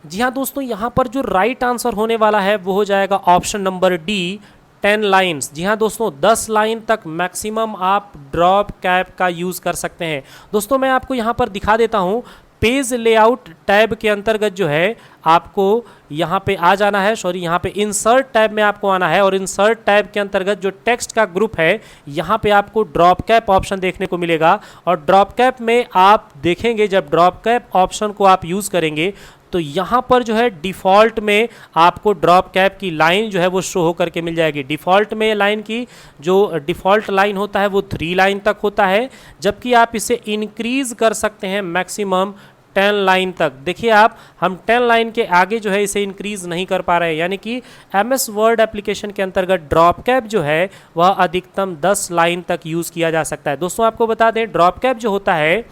जी हाँ दोस्तों, यहाँ पर जो राइट आंसर होने वाला है वो हो जाएगा ऑप्शन नंबर डी, 10 लाइन्स। जी हाँ दोस्तों, 10 लाइन तक मैक्सिमम आप ड्रॉप कैप का यूज़ कर सकते हैं। दोस्तों मैं आपको यहाँ पर दिखा देता हूँ, पेज लेआउट टैब के अंतर्गत जो है आपको यहाँ पे आ जाना है, सॉरी यहाँ पे इंसर्ट टैब में आपको आना है, और इंसर्ट टैब के अंतर्गत जो टेक्स्ट का ग्रुप है यहाँ पे आपको ड्रॉप कैप ऑप्शन देखने को मिलेगा। और ड्रॉप कैप में आप देखेंगे, जब ड्रॉप कैप ऑप्शन को आप यूज़ करेंगे तो यहाँ पर जो है डिफ़ॉल्ट में आपको ड्रॉप कैप की लाइन जो है वो शो होकर के मिल जाएगी। डिफ़ॉल्ट में लाइन की जो डिफ़ॉल्ट लाइन होता है वो 3 लाइन तक होता है, जबकि आप इसे इंक्रीज़ कर सकते हैं मैक्सिमम 10 लाइन तक। देखिए आप, हम 10 लाइन के आगे जो है इसे इंक्रीज़ नहीं कर पा रहे हैं, यानी कि MS वर्ड एप्लीकेशन के अंतर्गत ड्रॉप कैप जो है वह अधिकतम 10 लाइन तक यूज़ किया जा सकता है। दोस्तों आपको बता दें, ड्रॉप कैप जो होता है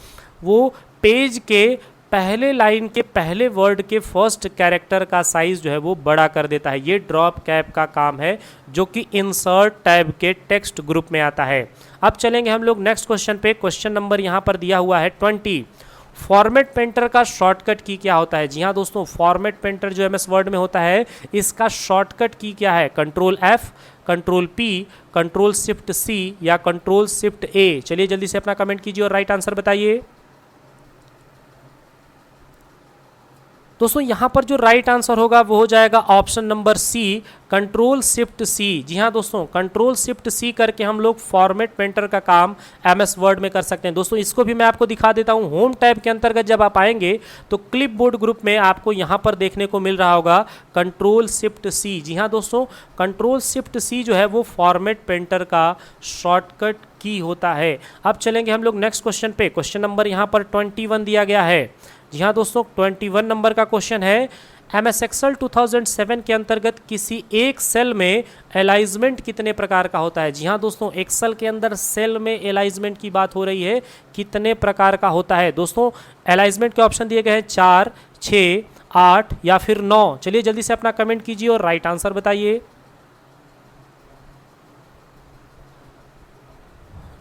वो पेज के पहले लाइन के पहले वर्ड के फर्स्ट कैरेक्टर का साइज जो है वो बड़ा कर देता है। ये ड्रॉप कैप का काम है, जो कि इंसर्ट टैब के टेक्स्ट ग्रुप में आता है। अब चलेंगे हम लोग नेक्स्ट क्वेश्चन पे। क्वेश्चन नंबर यहाँ पर दिया हुआ है 20। फॉर्मेट पेंटर का शॉर्टकट की क्या होता है? जी हाँ दोस्तों, फॉर्मेट पेंटर जो MS वर्ड में होता है इसका शॉर्टकट की क्या है? Control F, control P, control shift C या कंट्रोल शिफ्ट A? चलिए जल्दी से अपना कमेंट कीजिए और राइट आंसर बताइए। दोस्तों यहाँ पर जो राइट आंसर होगा वो हो जाएगा option number C, control shift C। जी हाँ दोस्तों, कंट्रोल शिफ्ट C करके हम लोग फॉर्मेट पेंटर का काम MS वर्ड में कर सकते हैं। दोस्तों इसको भी मैं आपको दिखा देता हूँ। होम टैब के अंतर्गत जब आप आएंगे तो क्लिपबोर्ड ग्रुप में आपको यहाँ पर देखने को मिल रहा होगा कंट्रोल शिफ्ट C। जी हाँ दोस्तों, कंट्रोल शिफ्ट C जो है वो फॉर्मेट पेंटर का शॉर्टकट की होता है। अब चलेंगे हम लोग नेक्स्ट क्वेश्चन पे। क्वेश्चन नंबर यहाँ पर 21 दिया गया है। जी हाँ दोस्तों, 21 नंबर का क्वेश्चन है, MS एक्सेल 2007 के अंतर्गत किसी एक सेल में अलाइजमेंट कितने प्रकार का होता है? जी हाँ दोस्तों, एक्सेल के अंदर सेल में अलाइजमेंट की बात हो रही है, कितने प्रकार का होता है? दोस्तों अलाइजमेंट के ऑप्शन दिए गए हैं 4, 6, 8 या फिर 9। चलिए जल्दी से अपना कमेंट कीजिए और राइट आंसर बताइए।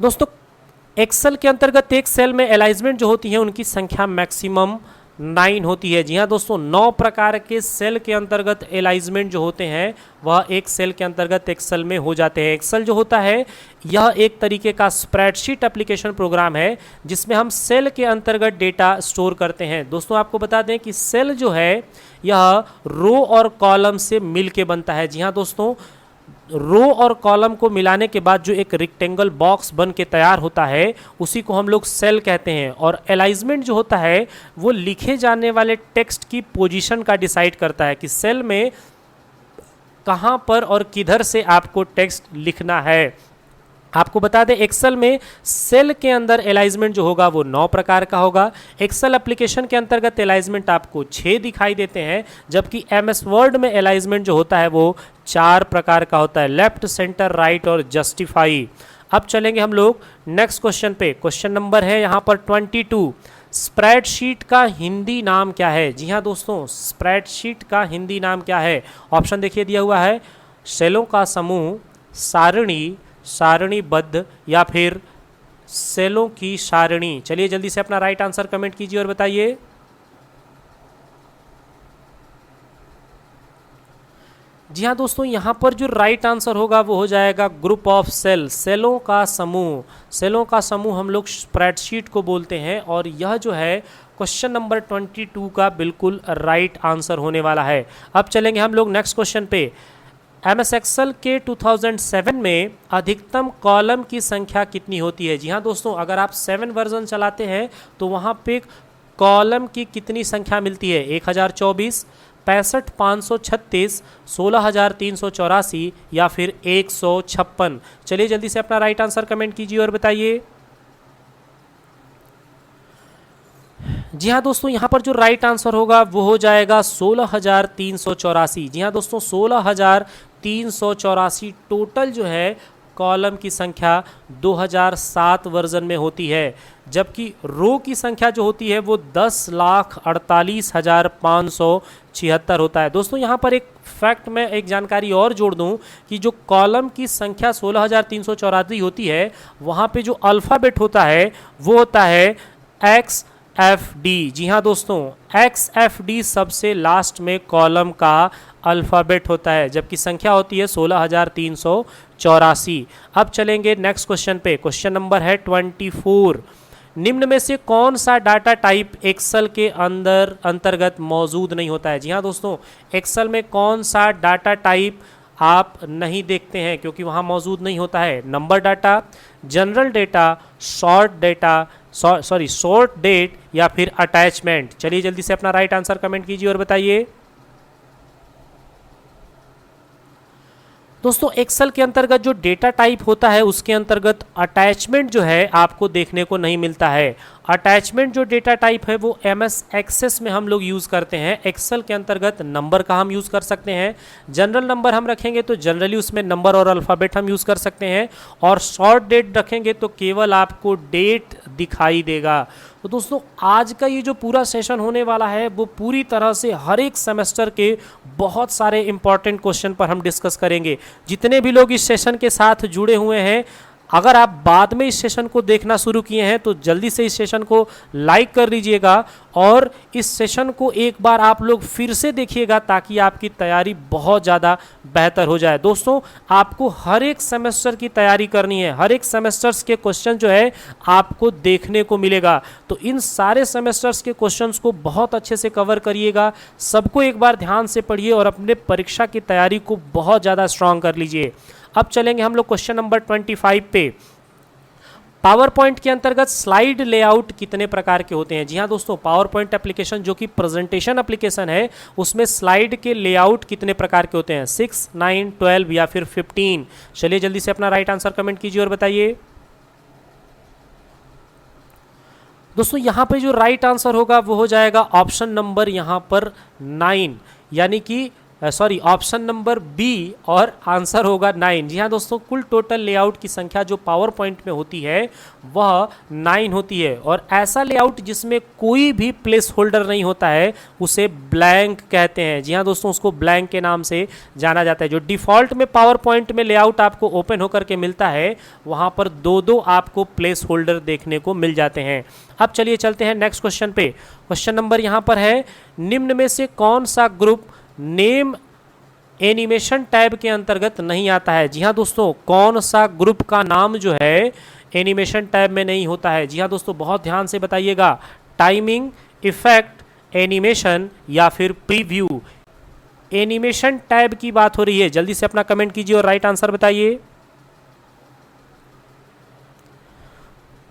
दोस्तों एक्सेल के अंतर्गत एक सेल में अलाइजमेंट जो होती है उनकी संख्या मैक्सिमम 9 होती है। जी हाँ दोस्तों, 9 प्रकार के सेल के अंतर्गत अलाइजमेंट जो होते हैं वह एक सेल के अंतर्गत एक्सेल में हो जाते हैं। एक्सेल जो होता है यह एक तरीके का स्प्रेडशीट एप्लीकेशन प्रोग्राम है जिसमें हम सेल के अंतर्गत डेटा स्टोर करते हैं। दोस्तों आपको बता दें कि सेल जो है यह रो और कॉलम से मिल के बनता है। जी हाँ दोस्तों, रो और कॉलम को मिलाने के बाद जो एक रेक्टेंगल बॉक्स बन के तैयार होता है उसी को हम लोग सेल कहते हैं। और अलाइजमेंट जो होता है वो लिखे जाने वाले टेक्स्ट की पोजीशन का डिसाइड करता है कि सेल में कहाँ पर और किधर से आपको टेक्स्ट लिखना है। आपको बता दें एक्सेल में सेल के अंदर अलाइजमेंट जो होगा वो 9 प्रकार का होगा। एक्सेल एप्लीकेशन के अंतर्गत अलाइजमेंट आपको 6 दिखाई देते हैं, जबकि MS वर्ड में अलाइजमेंट जो होता है वो 4 प्रकार का होता है, लेफ्ट, सेंटर, राइट और जस्टिफाई। अब चलेंगे हम लोग नेक्स्ट क्वेश्चन पे। क्वेश्चन नंबर है यहाँ पर 22। स्प्रेडशीट का हिंदी नाम क्या है? जी हाँ दोस्तों, स्प्रेडशीट का हिंदी नाम क्या है? ऑप्शन देखिए दिया हुआ है, सेलों का समूह, सारणी, सारणीबद्ध या फिर सेलों की सारणी। चलिए जल्दी से अपना राइट आंसर कमेंट कीजिए और बताइए। जी हाँ दोस्तों, यहाँ पर जो राइट आंसर होगा वो हो जाएगा ग्रुप ऑफ सेल, सेलों का समूह। सेलों का समूह हम लोग स्प्रेडशीट को बोलते हैं और यह जो है क्वेश्चन नंबर 22 का बिल्कुल राइट आंसर होने वाला है। अब चलेंगे हम लोग नेक्स्ट क्वेश्चन पे। MS एक्सेल के 2007 में अधिकतम कॉलम की संख्या कितनी होती है? जी हाँ दोस्तों, अगर आप 7 वर्जन चलाते हैं तो वहाँ पे कॉलम की कितनी संख्या मिलती है? 1024, 65,536, 16,384 या फिर 156। चलिए जल्दी से अपना राइट आंसर कमेंट कीजिए और बताइए। जी हाँ दोस्तों, यहाँ पर जो राइट आंसर होगा वो हो जाएगा 16,384। जी हाँ दोस्तों, 16,384 टोटल जो है कॉलम की संख्या 2007 वर्जन में होती है, जबकि रो की संख्या जो होती है वो 10,48,576 होता है। दोस्तों यहाँ पर एक फैक्ट में एक जानकारी और जोड़ दूं कि जो कॉलम की संख्या 16,384 होती है वहाँ पे जो अल्फ़ाबेट होता है वो होता है XFD। जी हाँ दोस्तों, XFD सबसे लास्ट में कॉलम का अल्फ़ाबेट होता है, जबकि संख्या होती है 16,384। अब चलेंगे नेक्स्ट क्वेश्चन पे। क्वेश्चन नंबर है 24। निम्न में से कौन सा डाटा टाइप एक्सेल के अंतर्गत मौजूद नहीं होता है? जी हाँ दोस्तों, एक्सेल में कौन सा डाटा टाइप आप नहीं देखते हैं क्योंकि वहाँ मौजूद नहीं होता है? Number data, general data, short date या फिर अटैचमेंट। चलिए जल्दी से अपना राइट आंसर कमेंट कीजिए और बताइए। दोस्तों एक्सेल के अंतर्गत जो डेटा टाइप होता है उसके अंतर्गत अटैचमेंट जो है आपको देखने को नहीं मिलता है। अटैचमेंट जो डेटा टाइप है वो एमएस एक्सेस में हम लोग यूज़ करते हैं। एक्सेल के अंतर्गत नंबर का हम यूज़ कर सकते हैं। जनरल नंबर हम रखेंगे तो जनरली उसमें नंबर और अल्फ़ाबेट हम यूज़ कर सकते हैं, और शॉर्ट डेट रखेंगे तो केवल आपको डेट दिखाई देगा। तो दोस्तों आज का ये जो पूरा सेशन होने वाला है वो पूरी तरह से हर एक सेमेस्टर के बहुत सारे इंपॉर्टेंट क्वेश्चन पर हम डिस्कस करेंगे। जितने भी लोग इस सेशन के साथ जुड़े हुए हैं, अगर आप बाद में इस सेशन को देखना शुरू किए हैं तो जल्दी से इस सेशन को लाइक कर लीजिएगा और इस सेशन को एक बार आप लोग फिर से देखिएगा ताकि आपकी तैयारी बहुत ज़्यादा बेहतर हो जाए। दोस्तों आपको हर एक सेमेस्टर की तैयारी करनी है, हर एक सेमेस्टर्स के क्वेश्चन जो है आपको देखने को मिलेगा। तो इन सारे सेमेस्टर्स के क्वेश्चंस को बहुत अच्छे से कवर करिएगा, सबको एक बार ध्यान से पढ़िए और अपने परीक्षा की तैयारी को बहुत ज़्यादा स्ट्रांग कर लीजिए। अब चलेंगे हम लोग क्वेश्चन नंबर 25 पे। पावर पॉइंट के अंतर्गत स्लाइड लेआउट कितने प्रकार के होते हैं? जी हाँ दोस्तों, पावर पॉइंट एप्लीकेशन जो कि प्रेजेंटेशन एप्लीकेशन है उसमें स्लाइड के लेआउट कितने प्रकार के होते हैं? 6, 9, 12 या फिर 15? चलिए जल्दी से अपना राइट आंसर कमेंट कीजिए और बताइए। दोस्तों यहाँ पे जो राइट आंसर होगा वो हो जाएगा ऑप्शन नंबर यहाँ पर 9, यानी कि ऑप्शन नंबर बी, और आंसर होगा 9। जी हाँ दोस्तों, कुल टोटल लेआउट की संख्या जो पावर पॉइंट में होती है वह 9 होती है, और ऐसा लेआउट जिसमें कोई भी प्लेस होल्डर नहीं होता है उसे ब्लैंक कहते हैं। जी हाँ दोस्तों, उसको ब्लैंक के नाम से जाना जाता है। जो डिफ़ॉल्ट में पावर पॉइंट में लेआउट आपको ओपन होकर के मिलता है वहाँ पर दो आपको प्लेस होल्डर देखने को मिल जाते हैं। अब चलिए चलते हैं नेक्स्ट क्वेश्चन पे। क्वेश्चन नंबर यहाँ पर है, निम्न में से कौन सा ग्रुप नेम एनिमेशन टैब के अंतर्गत नहीं आता है? जी हाँ दोस्तों, कौन सा ग्रुप का नाम जो है एनिमेशन टैब में नहीं होता है? जी हाँ दोस्तों, बहुत ध्यान से बताइएगा। टाइमिंग, इफेक्ट, एनिमेशन या फिर प्रीव्यू। एनिमेशन टैब की बात हो रही है, जल्दी से अपना कमेंट कीजिए और राइट आंसर बताइए।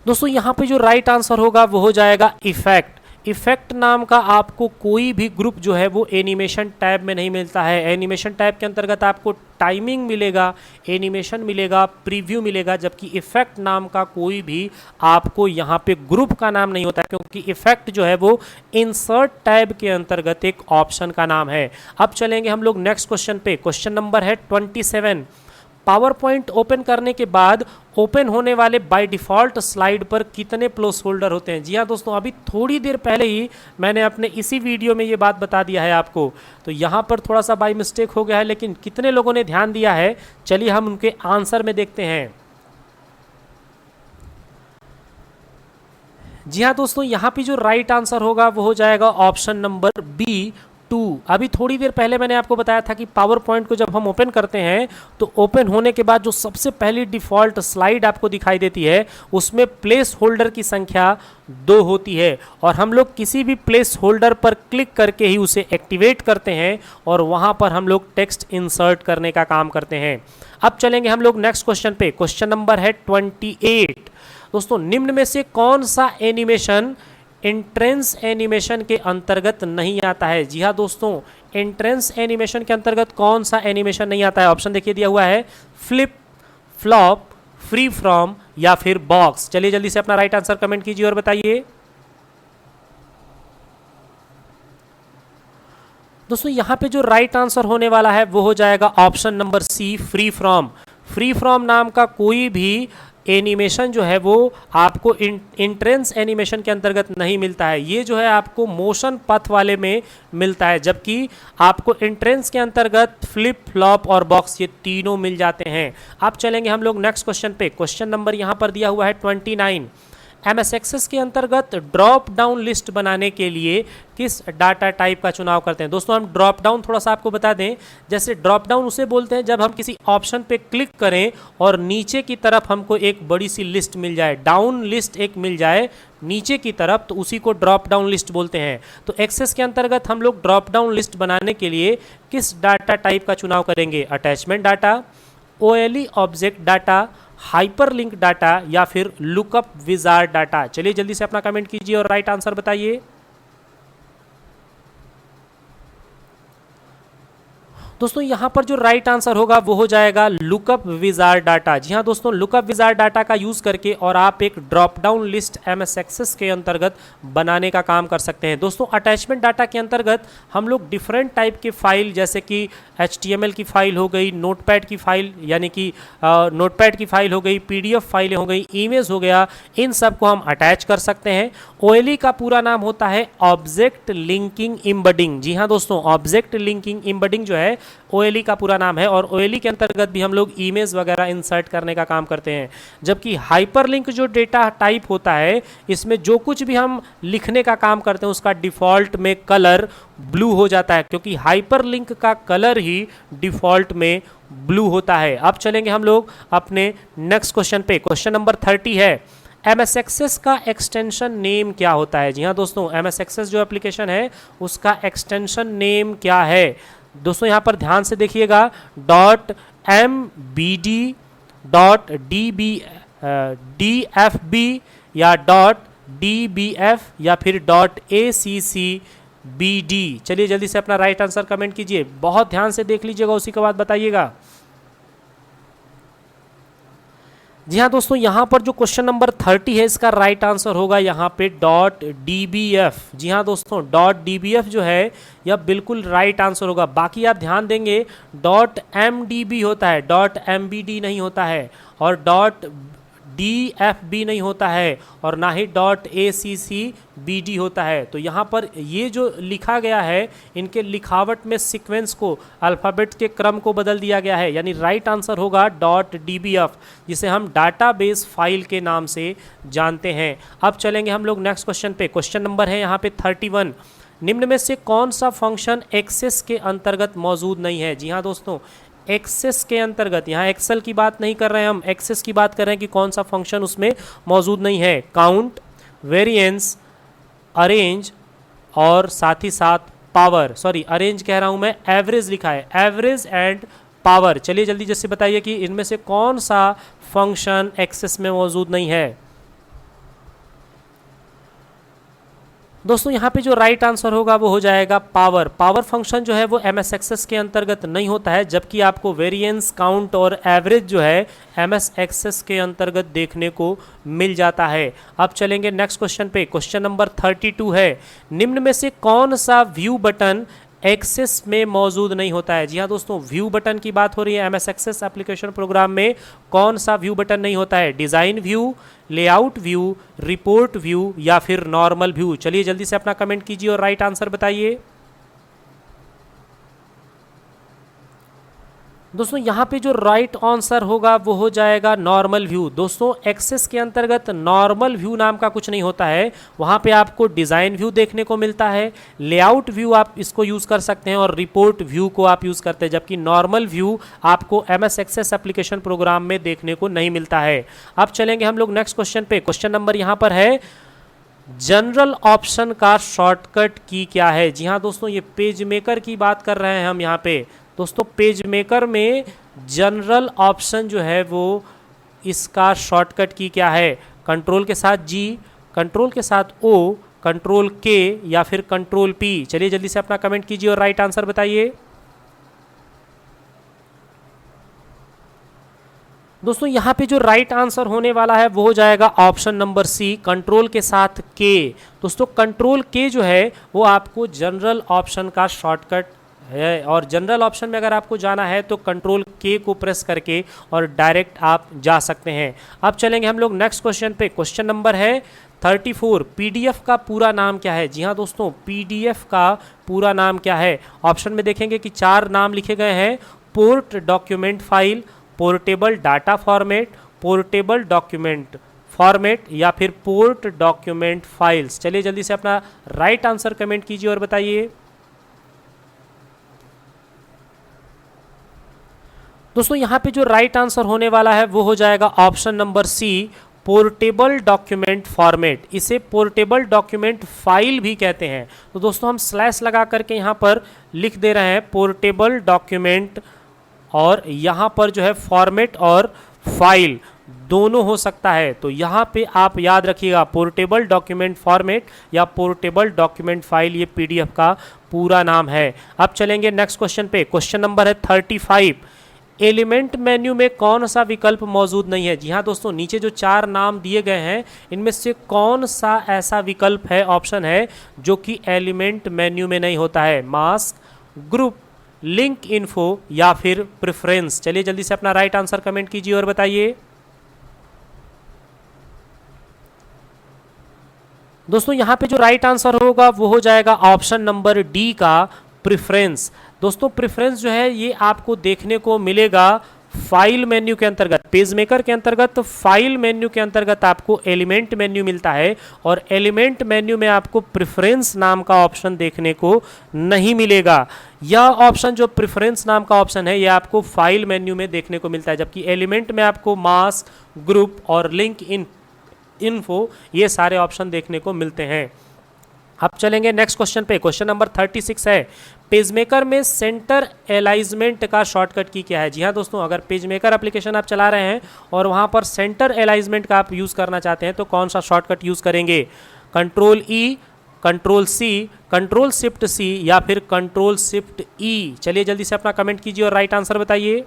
दोस्तों यहाँ पे जो राइट आंसर होगा वो हो जाएगा इफेक्ट। इफेक्ट नाम का आपको कोई भी ग्रुप जो है वो एनिमेशन टैब में नहीं मिलता है। एनिमेशन टैब के अंतर्गत आपको टाइमिंग मिलेगा, एनिमेशन मिलेगा, प्रीव्यू मिलेगा, जबकि इफेक्ट नाम का कोई भी आपको यहाँ पे ग्रुप का नाम नहीं होता है, क्योंकि इफेक्ट जो है वो इंसर्ट टैब के अंतर्गत एक ऑप्शन का नाम है। अब चलेंगे हम लोग नेक्स्ट क्वेश्चन पे। क्वेश्चन नंबर है 27। पावर पॉइंट ओपन करने के बाद ओपन होने वाले बाय डिफ़ॉल्ट स्लाइड पर कितने प्लेस होल्डर होते हैं? जी हाँ दोस्तों, अभी थोड़ी देर पहले ही मैंने अपने इसी वीडियो में ये बात बता दिया है आपको, तो यहाँ पर थोड़ा सा बाय मिस्टेक हो गया है, लेकिन कितने लोगों ने ध्यान दिया है चलिए हम उनके आंसर में देखते हैं। जी हाँ दोस्तों, यहाँ पे जो राइट आंसर होगा वो हो जाएगा ऑप्शन नंबर बी, 2। अभी थोड़ी देर पहले मैंने आपको बताया था कि पावर पॉइंट को जब हम ओपन करते हैं तो ओपन होने के बाद जो सबसे पहली डिफ़ॉल्ट स्लाइड आपको दिखाई देती है उसमें प्लेस होल्डर की संख्या 2 होती है, और हम लोग किसी भी प्लेस होल्डर पर क्लिक करके ही उसे एक्टिवेट करते हैं और वहाँ पर हम लोग टेक्स्ट इंसर्ट करने का काम करते हैं। अब चलेंगे हम लोग नेक्स्ट क्वेश्चन पे। क्वेश्चन नंबर है 28। दोस्तों निम्न में से कौन सा एनिमेशन एंट्रेंस एनिमेशन के अंतर्गत नहीं आता है? जी हाँ दोस्तों, एंट्रेंस एनिमेशन के अंतर्गत कौन सा एनिमेशन नहीं आता है? ऑप्शन देखिए दिया हुआ है, फ्लिप, फ्लॉप, फ्री फ्रॉम या फिर बॉक्स। चलिए जल्दी से अपना राइट आंसर कमेंट कीजिए और बताइए। दोस्तों यहाँ पे जो राइट आंसर होने वाला है वो हो जाएगा option number C, free from. Free from नाम का कोई भी एनिमेशन जो है वो आपको इंट्रेंस एनिमेशन के अंतर्गत नहीं मिलता है। ये जो है आपको मोशन पथ वाले में मिलता है, जबकि आपको इंट्रेंस के अंतर्गत फ्लिप, फ्लॉप और बॉक्स ये तीनों मिल जाते हैं। अब चलेंगे हम लोग नेक्स्ट क्वेश्चन पे। क्वेश्चन नंबर यहाँ पर दिया हुआ है 29। MS एक्सेस के अंतर्गत ड्रॉप डाउन लिस्ट बनाने के लिए किस डाटा टाइप का चुनाव करते हैं? दोस्तों हम ड्रॉप डाउन थोड़ा सा आपको बता दें, जैसे ड्रॉप डाउन उसे बोलते हैं जब हम किसी ऑप्शन पे क्लिक करें और नीचे की तरफ हमको एक बड़ी सी लिस्ट मिल जाए, डाउन लिस्ट एक मिल जाए नीचे की तरफ, तो उसी को ड्रॉप डाउन लिस्ट बोलते हैं। तो एक्सेस के अंतर्गत हम लोग ड्रॉप डाउन लिस्ट बनाने के लिए किस डाटा टाइप का चुनाव करेंगे? Attachment data, OLE object data, hyperlink data या फिर लुकअप विजार्ड डाटा? चलिए जल्दी से अपना कमेंट कीजिए और राइट आंसर बताइए। दोस्तों यहाँ पर जो राइट आंसर होगा वो हो जाएगा लुकअप विजार्ड डाटा। जी हाँ दोस्तों, लुकअप विजार्ड डाटा का यूज करके और आप एक drop down list MS Access के अंतर्गत बनाने का काम कर सकते हैं। दोस्तों अटैचमेंट डाटा के अंतर्गत हम लोग डिफरेंट टाइप के फाइल, जैसे कि HTML की फाइल हो गई, नोटपैड की फाइल यानी कि नोटपैड की फाइल हो गई, PDF फाइलें हो गई, इमेज हो गया, इन सब को हम अटैच कर सकते हैं। OLE का पूरा नाम होता है ऑब्जेक्ट लिंकिंग एम्बेडिंग। जी हाँ दोस्तों, ऑब्जेक्ट लिंकिंग एम्बेडिंग जो है OLE का पूरा नाम है, और OLE के अंतर्गत भी हम लोग इमेज वगैरह इंसर्ट करने का काम करते हैं। जबकि हाइपरलिंक जो डेटा टाइप होता है, इसमें जो कुछ भी हम लिखने का काम करते हैं उसका डिफॉल्ट में कलर ब्लू हो जाता है, क्योंकि हाइपरलिंक का कलर ही डिफॉल्ट में ब्लू होता है। अब चलेंगे हम लोग अपने नेक्स्ट क्वेश्चन पे। क्वेश्चन नंबर 30 है, MS एक्सेस का एक्सटेंशन नेम क्या होता है? जी हाँ दोस्तों, MS एक्सेस जो एप्लीकेशन है उसका एक्सटेंशन नेम क्या है? दोस्तों यहाँ पर ध्यान से देखिएगा, .mbd, .dfb या .dbf या फिर .accbd? चलिए जल्दी से अपना राइट आंसर कमेंट कीजिए, बहुत ध्यान से देख लीजिएगा, उसी के बाद बताइएगा। जी हाँ दोस्तों, यहाँ पर जो क्वेश्चन नंबर 30 है इसका राइट आंसर होगा यहाँ पे .dbf। जी हाँ दोस्तों, .dbf जो है यह बिल्कुल राइट आंसर होगा। बाकी आप ध्यान देंगे .mdb होता है, .mbd नहीं होता है, और .dfb नहीं होता है, और ना ही .accbd होता है। तो यहाँ पर ये जो लिखा गया है, इनके लिखावट में सीक्वेंस को, अल्फ़ाबेट के क्रम को बदल दिया गया है, यानी राइट आंसर होगा .dbf, जिसे हम डाटाबेस फाइल के नाम से जानते हैं। अब चलेंगे हम लोग नेक्स्ट क्वेश्चन पे। क्वेश्चन नंबर है यहाँ पे 31, निम्न में से कौन सा फंक्शन एक्सेस के अंतर्गत मौजूद नहीं है? जी हाँ दोस्तों, एक्सेस के अंतर्गत, यहाँ एक्सेल की बात नहीं कर रहे हैं हम, एक्सेस की बात कर रहे हैं कि कौन सा फंक्शन उसमें मौजूद नहीं है। काउंट, वेरिएंस, अरेंज और साथ ही साथ पावर, सॉरी अरेंज कह रहा हूँ मैं, एवरेज लिखा है, एवरेज एंड पावर। चलिए जल्दी जैसे बताइए कि इनमें से कौन सा फंक्शन एक्सेस में मौजूद नहीं है? दोस्तों यहाँ पे जो राइट आंसर होगा वो हो जाएगा पावर। पावर फंक्शन जो है वो MS एक्सेस के अंतर्गत नहीं होता है, जबकि आपको वेरिएंस, काउंट और एवरेज जो है MS एक्सेस के अंतर्गत देखने को मिल जाता है। अब चलेंगे नेक्स्ट क्वेश्चन पे। क्वेश्चन नंबर 32 है, निम्न में से कौन सा व्यू बटन एक्सेस में मौजूद नहीं होता है? जी हाँ दोस्तों, व्यू बटन की बात हो रही है। MS एक्सेस एप्लीकेशन प्रोग्राम में कौन सा व्यू बटन नहीं होता है? Design view, layout view, report view या फिर नॉर्मल व्यू? चलिए जल्दी से अपना कमेंट कीजिए और राइट आंसर बताइए। दोस्तों यहाँ पे जो राइट आंसर होगा वो हो जाएगा नॉर्मल व्यू। दोस्तों एक्सेस के अंतर्गत नॉर्मल व्यू नाम का कुछ नहीं होता है, वहाँ पे आपको डिज़ाइन व्यू देखने को मिलता है, लेआउट व्यू आप इसको यूज़ कर सकते हैं, और रिपोर्ट व्यू को आप यूज़ करते हैं, जबकि नॉर्मल व्यू आपको MS एक्सेस एप्लीकेशन प्रोग्राम में देखने को नहीं मिलता है। अब चलेंगे हम लोग नेक्स्ट क्वेश्चन पे। क्वेश्चन नंबर यहाँ पर है, जनरल ऑप्शन का शॉर्टकट की क्या है? जी हाँ दोस्तों, ये पेज मेकर की बात कर रहे हैं हम यहाँ पे। दोस्तों पेज मेकर में जनरल ऑप्शन जो है वो इसका शॉर्टकट की क्या है? कंट्रोल के साथ G, कंट्रोल के साथ O, कंट्रोल K या फिर कंट्रोल P? चलिए जल्दी से अपना कमेंट कीजिए और राइट आंसर बताइए। दोस्तों यहाँ पे जो राइट आंसर होने वाला है वो हो जाएगा ऑप्शन नंबर C, कंट्रोल के साथ K। दोस्तों कंट्रोल K जो है वो आपको जनरल ऑप्शन का शॉर्टकट है, और जनरल ऑप्शन में अगर आपको जाना है तो कंट्रोल K को प्रेस करके और डायरेक्ट आप जा सकते हैं। अब चलेंगे हम लोग नेक्स्ट क्वेश्चन पे। क्वेश्चन नंबर है 34, PDF का पूरा नाम क्या है? जी हाँ दोस्तों, PDF का पूरा नाम क्या है? ऑप्शन में देखेंगे कि 4 नाम लिखे गए हैं, port document file, portable data format, portable document format या फिर पोर्ट डॉक्यूमेंट फाइल्स। चलिए जल्दी से अपना राइट आंसर कमेंट कीजिए और बताइए। दोस्तों यहाँ पे जो राइट आंसर होने वाला है वो हो जाएगा option number C, portable document format. इसे पोर्टेबल डॉक्यूमेंट फाइल भी कहते हैं। तो दोस्तों हम स्लैश लगा करके यहाँ पर लिख दे रहे हैं पोर्टेबल डॉक्यूमेंट, और यहाँ पर जो है फॉर्मेट और फाइल दोनों हो सकता है। तो यहाँ पे आप याद रखिएगा पोर्टेबल डॉक्यूमेंट फॉर्मेट या पोर्टेबल डॉक्यूमेंट फाइल, ये पीडीएफ का पूरा नाम है। अब चलेंगे नेक्स्ट क्वेश्चन पे। क्वेश्चन नंबर है 35। एलिमेंट मेन्यू में कौन सा विकल्प मौजूद नहीं है? जी हाँ दोस्तों, नीचे जो 4 नाम दिए गए हैं इनमें से कौन सा ऐसा विकल्प है, ऑप्शन है, जो कि एलिमेंट मेन्यू में नहीं होता है? मास्क, ग्रुप, लिंक इन्फो या फिर प्रेफरेंस। चलिए जल्दी से अपना राइट आंसर कमेंट कीजिए और बताइए। दोस्तों यहाँ पे जो राइट आंसर होगा वो हो जाएगा ऑप्शन नंबर डी का प्रेफरेंस। दोस्तों प्रेफरेंस जो है ये आपको देखने को मिलेगा फाइल मेन्यू के अंतर्गत, पेज मेकर के अंतर्गत फाइल मेन्यू के अंतर्गत आपको एलिमेंट मेन्यू मिलता है, और एलिमेंट मेन्यू में आपको प्रेफरेंस नाम का ऑप्शन देखने को नहीं मिलेगा। यह ऑप्शन जो प्रेफरेंस नाम का ऑप्शन है ये आपको फाइल मेन्यू में देखने को मिलता है, जबकि एलिमेंट में आपको मास्क, ग्रुप और लिंक इन्फो ये सारे ऑप्शन देखने को मिलते हैं। अब चलेंगे नेक्स्ट क्वेश्चन पे। क्वेश्चन नंबर 36 है, पेजमेकर में सेंटर एलाइजमेंट का शॉर्टकट की क्या है? जी हाँ दोस्तों, अगर पेजमेकर एप्लीकेशन आप चला रहे हैं और वहाँ पर सेंटर एलाइजमेंट का आप यूज़ करना चाहते हैं तो कौन सा शॉर्टकट यूज़ करेंगे? Control E, control C, control shift C या फिर कंट्रोल शिफ्ट ई? चलिए जल्दी से अपना कमेंट कीजिए और राइट आंसर बताइए।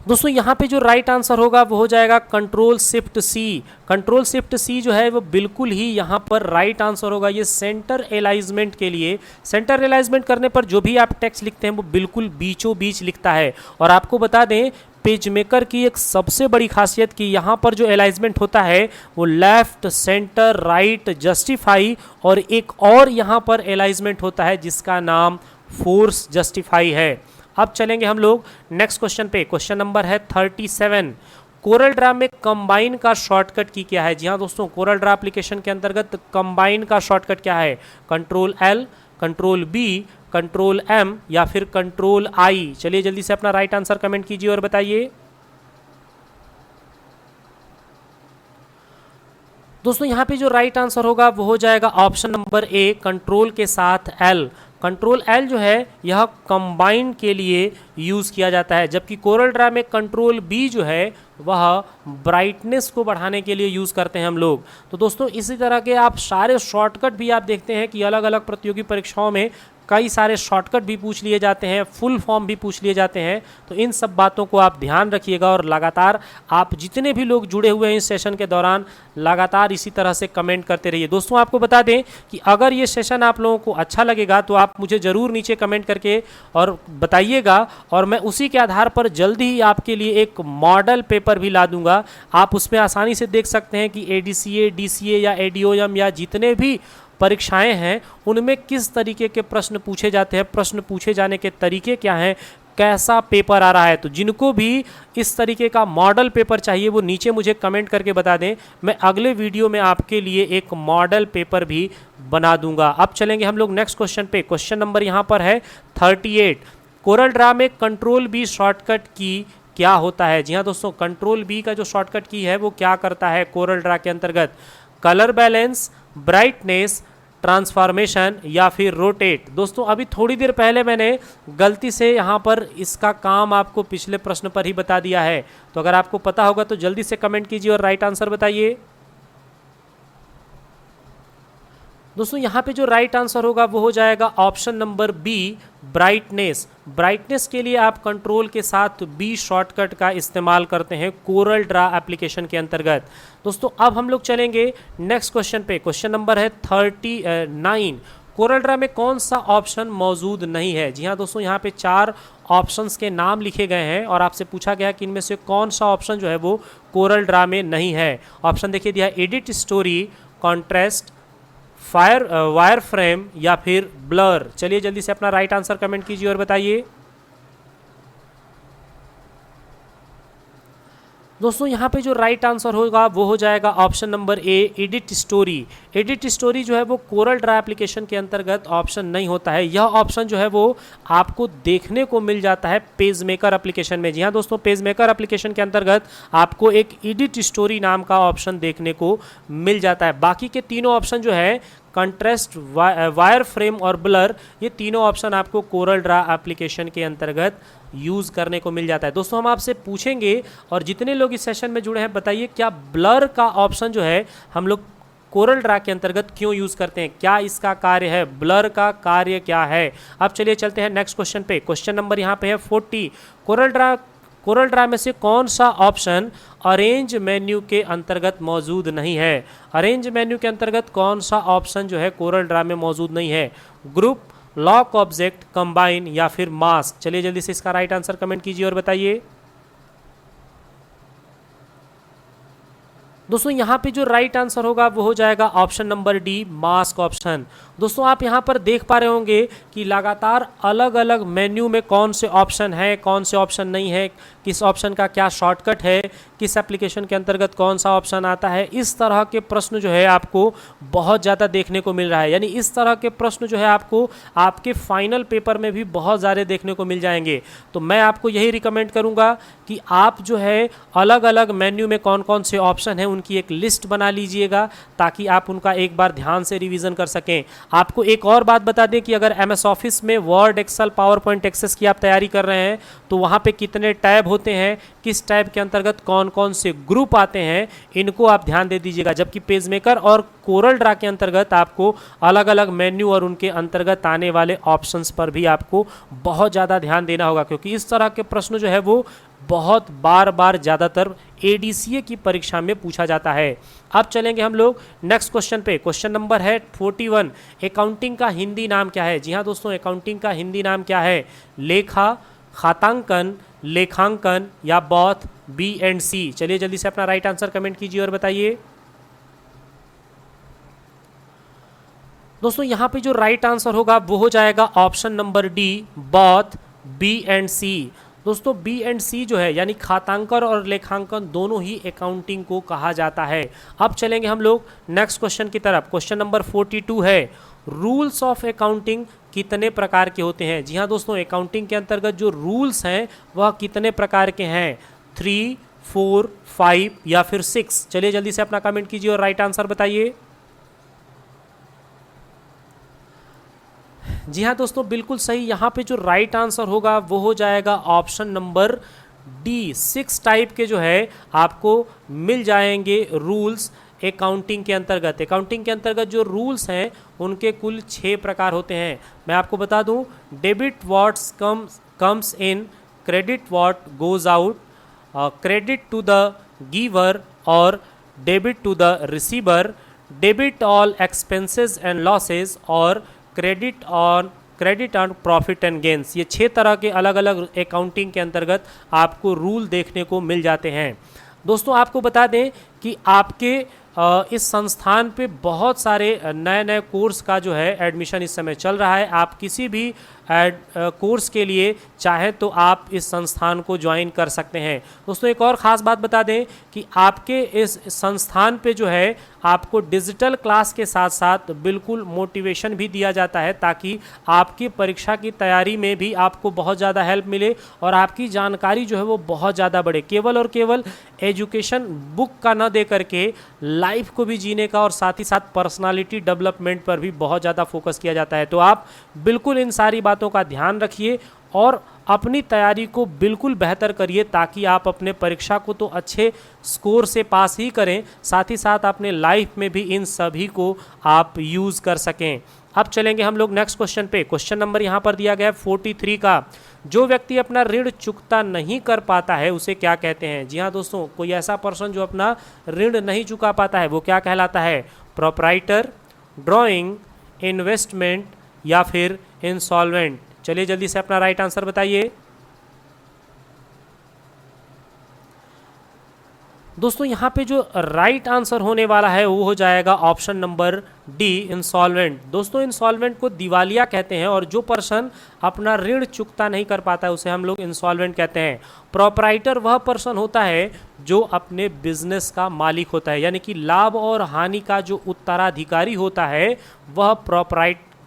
दोस्तों यहाँ पे जो राइट आंसर होगा वो हो जाएगा control shift C. Control shift C जो है वो बिल्कुल ही यहाँ पर राइट आंसर होगा। ये सेंटर एलाइजमेंट के लिए, सेंटर एलाइजमेंट करने पर जो भी आप टेक्स्ट लिखते हैं वो बिल्कुल बीचों बीच लिखता है। और आपको बता दें पेज मेकर की एक सबसे बड़ी खासियत कि यहाँ पर जो एलाइजमेंट होता है वो लेफ्ट, सेंटर, राइट, जस्टिफाई और एक और यहाँ पर एलाइजमेंट होता है जिसका नाम फोर्स जस्टिफाई है। अब चलेंगे हम लोग नेक्स्ट क्वेश्चन पे। क्वेश्चन नंबर है 37। कोरल ड्रा में कंबाइन का शॉर्टकट की क्या है? जी हाँ दोस्तों, कोरल ड्रा एप्लीकेशन के अंतर्गत कंबाइन का शॉर्टकट क्या है? Control L, control B, control M या फिर कंट्रोल आई? चलिए जल्दी से अपना राइट आंसर कमेंट कीजिए और बताइए। दोस्तों यहाँ पे जो राइट आंसर होगा वो हो जाएगा ऑप्शन नंबर ए, कंट्रोल के साथ एल। कंट्रोल एल जो है यह कंबाइन के लिए यूज़ किया जाता है, जबकि कोरल ड्रा में कंट्रोल बी जो है वह ब्राइटनेस को बढ़ाने के लिए यूज़ करते हैं हम लोग। तो दोस्तों इसी तरह के आप सारे शॉर्टकट भी आप देखते हैं कि अलग अलग प्रतियोगी परीक्षाओं में कई सारे शॉर्टकट भी पूछ लिए जाते हैं, फुल फॉर्म भी पूछ लिए जाते हैं। तो इन सब बातों को आप ध्यान रखिएगा और लगातार आप जितने भी लोग जुड़े हुए हैं इस सेशन के दौरान लगातार इसी तरह से कमेंट करते रहिए। दोस्तों आपको बता दें कि अगर ये सेशन आप लोगों को अच्छा लगेगा तो आप मुझे ज़रूर नीचे कमेंट करके और बताइएगा, और मैं उसी के आधार पर जल्दी ही आपके लिए एक मॉडल पेपर भी ला दूंगा। आप उसमें आसानी से देख सकते हैं कि एडीसीए, डीसीए या एडीओएम या जितने भी परीक्षाएं हैं उनमें किस तरीके के प्रश्न पूछे जाते हैं, प्रश्न पूछे जाने के तरीके क्या हैं, कैसा पेपर आ रहा है। तो जिनको भी इस तरीके का मॉडल पेपर चाहिए वो नीचे मुझे कमेंट करके बता दें, मैं अगले वीडियो में आपके लिए एक मॉडल पेपर भी बना दूंगा। अब चलेंगे हम लोग नेक्स्ट क्वेश्चन पे। क्वेश्चन नंबर यहाँ पर है 38। कोरल ड्रा में कंट्रोल बी शॉर्टकट की क्या होता है? जी हाँ दोस्तों, कंट्रोल बी का जो शॉर्टकट की है वो क्या करता है कोरल ड्रा के अंतर्गत? कलर बैलेंस, ब्राइटनेस, ट्रांसफॉर्मेशन या फिर रोटेट? दोस्तों अभी थोड़ी देर पहले मैंने गलती से यहाँ पर इसका काम आपको पिछले प्रश्न पर ही बता दिया है, तो अगर आपको पता होगा तो जल्दी से कमेंट कीजिए और राइट आंसर बताइए। दोस्तों यहाँ पे जो राइट आंसर होगा वो हो जाएगा option number B, brightness. Brightness के लिए आप कंट्रोल के साथ बी शॉर्टकट का इस्तेमाल करते हैं कोरल ड्रा एप्लीकेशन के अंतर्गत। दोस्तों अब हम लोग चलेंगे नेक्स्ट क्वेश्चन पे। क्वेश्चन नंबर है 39। कोरल ड्रा में कौन सा ऑप्शन मौजूद नहीं है? जी हाँ दोस्तों, यहाँ पे 4 ऑप्शंस के नाम लिखे गए हैं और आपसे पूछा गया कि इनमें से कौन सा ऑप्शन जो है वो कोरल ड्रा में नहीं है। ऑप्शन देखिए दिया, edit story, contrast, wire frame या फिर ब्लर? चलिए जल्दी से अपना राइट आंसर कमेंट कीजिए और बताइए। दोस्तों यहाँ पे जो राइट आंसर होगा वो हो जाएगा ऑप्शन नंबर ए, एडिट स्टोरी। एडिट स्टोरी जो है वो कोरल ड्रा एप्लीकेशन के अंतर्गत ऑप्शन नहीं होता है। यह ऑप्शन जो है वो आपको देखने को मिल जाता है पेज मेकर एप्लीकेशन में। जी हाँ दोस्तों, पेज मेकर एप्लीकेशन के अंतर्गत आपको एक एडिट स्टोरी नाम का ऑप्शन देखने को मिल जाता है। बाकी के तीनों ऑप्शन जो है कंट्रास्ट, वायर फ्रेम और ब्लर, ये तीनों ऑप्शन आपको कोरल ड्रा एप्लीकेशन के अंतर्गत यूज़ करने को मिल जाता है। दोस्तों हम आपसे पूछेंगे, और जितने लोग इस सेशन में जुड़े हैं बताइए, क्या ब्लर का ऑप्शन जो है हम लोग कोरल ड्रा के अंतर्गत क्यों यूज़ करते हैं, क्या इसका कार्य है, ब्लर का कार्य क्या है। अब चलिए चलते हैं नेक्स्ट क्वेश्चन पे। क्वेश्चन नंबर यहाँ पे है 40। कोरल ड्रा में से कौन सा ऑप्शन अरेंज मेन्यू के अंतर्गत मौजूद नहीं है। अरेंज मेन्यू के अंतर्गत कौन सा ऑप्शन जो है कोरल ड्रा में मौजूद नहीं है। ग्रुप, लॉक ऑब्जेक्ट, कंबाइन या फिर मास्क। चलिए जल्दी से इसका राइट आंसर कमेंट कीजिए और बताइए। दोस्तों यहाँ पे जो राइट आंसर होगा वो हो जाएगा option number D, mask option. दोस्तों आप यहाँ पर देख पा रहे होंगे कि लगातार अलग अलग मेन्यू में कौन से ऑप्शन है, कौन से ऑप्शन नहीं है, किस ऑप्शन का क्या शॉर्टकट है, किस एप्लीकेशन के अंतर्गत कौन सा ऑप्शन आता है। इस तरह के प्रश्न जो है आपको बहुत ज़्यादा देखने को मिल रहा है। यानी इस तरह के प्रश्न जो है आपको आपके फाइनल पेपर में भी बहुत ज़्यादा देखने को मिल जाएंगे। तो मैं आपको यही रिकमेंड करूँगा कि आप जो है अलग अलग मेन्यू में कौन कौन से ऑप्शन हैं उनकी एक लिस्ट बना लीजिएगा, ताकि आप उनका एक बार ध्यान से रिवीजन कर सकें। आपको एक और बात बता दें कि अगर MS ऑफिस में Word, Excel, PowerPoint, Access की आप तैयारी कर रहे हैं तो वहाँ पे कितने टैब होते हैं, किस टैब के अंतर्गत कौन कौन से ग्रुप आते हैं, इनको आप ध्यान दे दीजिएगा। जबकि पेज मेकर और कोरल ड्रा के अंतर्गत आपको अलग अलग मेन्यू और उनके अंतर्गत आने वाले ऑप्शंस पर भी आपको बहुत ज़्यादा ध्यान देना होगा, क्योंकि इस तरह के प्रश्न जो है वो बहुत बार बार ज़्यादातर ADCA की परीक्षा में पूछा जाता है। अब चलेंगे हम लोग नेक्स्ट क्वेश्चन पे। क्वेश्चन नंबर है 41। अकाउंटिंग का हिंदी नाम क्या है। जी हाँ दोस्तों, अकाउंटिंग का हिंदी नाम क्या है। लेखा, खातांकन, लेखांकन या बोथ, B एंड C। चलिए जल्दी से अपना राइट आंसर कमेंट कीजिए और बताइए। दोस्तों यहाँ पे जो राइट आंसर होगा वो हो जाएगा option number D, both, B and C। दोस्तों B एंड C जो है यानी खातांकन और लेखांकन दोनों ही अकाउंटिंग को कहा जाता है। अब चलेंगे हम लोग नेक्स्ट क्वेश्चन की तरफ। क्वेश्चन नंबर 42 है, रूल्स ऑफ अकाउंटिंग कितने प्रकार के होते हैं। जी हाँ दोस्तों, अकाउंटिंग के अंतर्गत जो रूल्स हैं वह कितने प्रकार के हैं। 3, 4, 5 या फिर 6। चलिए जल्दी से अपना कमेंट कीजिए और राइट आंसर बताइए। जी हाँ दोस्तों, बिल्कुल सही। यहाँ पे जो राइट आंसर होगा वो हो जाएगा ऑप्शन नंबर डी, 6 टाइप के जो है आपको मिल जाएंगे रूल्स अकाउंटिंग के अंतर्गत। अकाउंटिंग के अंतर्गत जो रूल्स हैं उनके कुल 6 प्रकार होते हैं। मैं आपको बता दूं, debit what's comes in, credit what goes out, credit to the giver और debit to the receiver, debit all expenses and losses और credit on profit and gains. ये 6 तरह के अलग अलग अकाउंटिंग के अंतर्गत आपको रूल देखने को मिल जाते हैं। दोस्तों आपको बता दें कि आपके इस संस्थान पे बहुत सारे नए नए कोर्स का जो है एडमिशन इस समय चल रहा है। आप किसी भी कोर्स के लिए चाहे तो आप इस संस्थान को ज्वाइन कर सकते हैं। दोस्तों एक और ख़ास बात बता दें कि आपके इस संस्थान पे जो है आपको डिजिटल क्लास के साथ साथ बिल्कुल मोटिवेशन भी दिया जाता है, ताकि आपकी परीक्षा की तैयारी में भी आपको बहुत ज़्यादा हेल्प मिले और आपकी जानकारी जो है वो बहुत ज़्यादा बढ़े। केवल और केवल एजुकेशन बुक का न दे करके लाइफ को भी जीने का और साथ ही साथ पर्सनालिटी डेवलपमेंट पर भी बहुत ज़्यादा फोकस किया जाता है। तो आप बिल्कुल इन सारी बातों का ध्यान रखिए और अपनी तैयारी को बिल्कुल बेहतर करिए, ताकि आप अपने परीक्षा को तो अच्छे स्कोर से पास ही करें, साथ ही साथ अपने लाइफ में भी इन सभी को आप यूज़ कर सकें। अब चलेंगे हम लोग नेक्स्ट क्वेश्चन पे। क्वेश्चन नंबर यहाँ पर दिया गया है 43 का, जो व्यक्ति अपना ऋण चुकता नहीं कर पाता है उसे क्या कहते हैं। जी हाँ दोस्तों, कोई ऐसा पर्सन जो अपना ऋण नहीं चुका पाता है वो क्या कहलाता है। प्रोप्राइटर, ड्राइंग, इन्वेस्टमेंट या फिर इंसॉल्वेंट। चलिए जल्दी से अपना राइट आंसर बताइए। दोस्तों यहाँ पे जो राइट आंसर होने वाला है वो हो जाएगा ऑप्शन नंबर डी, इंसॉल्वेंट। दोस्तों इंसॉल्वेंट को दिवालिया कहते हैं और जो पर्सन अपना ऋण चुकता नहीं कर पाता है उसे हम लोग इंसॉल्वेंट कहते हैं। प्रोपराइटर वह पर्सन होता है जो अपने बिजनेस का मालिक होता है, यानी कि लाभ और हानि का जो उत्तराधिकारी होता है वह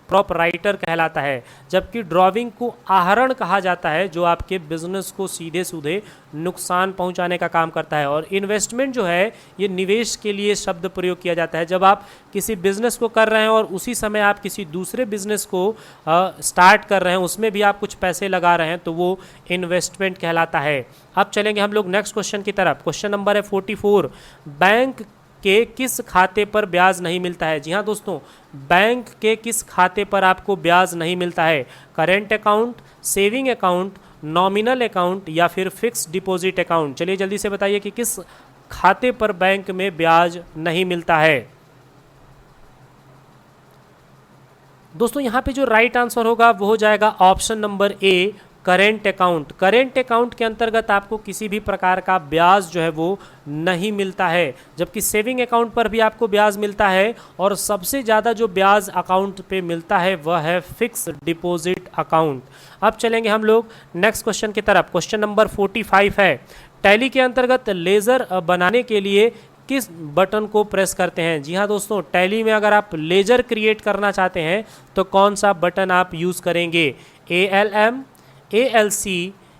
प्रोपराइटर कहलाता है। जबकि ड्रॉविंग को आहरण कहा जाता है, जो आपके बिजनेस को सीधे सीधे नुकसान पहुंचाने का काम करता है। और इन्वेस्टमेंट जो है ये निवेश के लिए शब्द प्रयोग किया जाता है। जब आप किसी बिजनेस को कर रहे हैं और उसी समय आप किसी दूसरे बिजनेस को स्टार्ट कर रहे हैं, उसमें भी आप कुछ पैसे लगा रहे हैं, तो वो इन्वेस्टमेंट कहलाता है। अब चलेंगे हम लोग नेक्स्ट क्वेश्चन की तरफ। क्वेश्चन नंबर है 44, बैंक के किस खाते पर ब्याज नहीं मिलता है? जी हाँ दोस्तों, बैंक के किस खाते पर आपको ब्याज नहीं मिलता है? Current account, saving account, nominal account या फिर फिक्स डिपॉजिट अकाउंट? चलिए जल्दी से बताइए कि किस खाते पर बैंक में ब्याज नहीं मिलता है। दोस्तों यहाँ पे जो राइट आंसर होगा वो हो जाएगा ऑप्शन नंबर ए, करेंट अकाउंट। करेंट अकाउंट के अंतर्गत आपको किसी भी प्रकार का ब्याज जो है वो नहीं मिलता है, जबकि सेविंग अकाउंट पर भी आपको ब्याज मिलता है। और सबसे ज़्यादा जो ब्याज अकाउंट पे मिलता है वह है फिक्स डिपॉजिट अकाउंट। अब चलेंगे हम लोग नेक्स्ट क्वेश्चन की तरफ। क्वेश्चन नंबर 45 है, टैली के अंतर्गत लेज़र बनाने के लिए किस बटन को प्रेस करते हैं? जी हाँ दोस्तों, टैली में अगर आप लेजर क्रिएट करना चाहते हैं तो कौन सा बटन आप यूज़ करेंगे? ALM, ALC,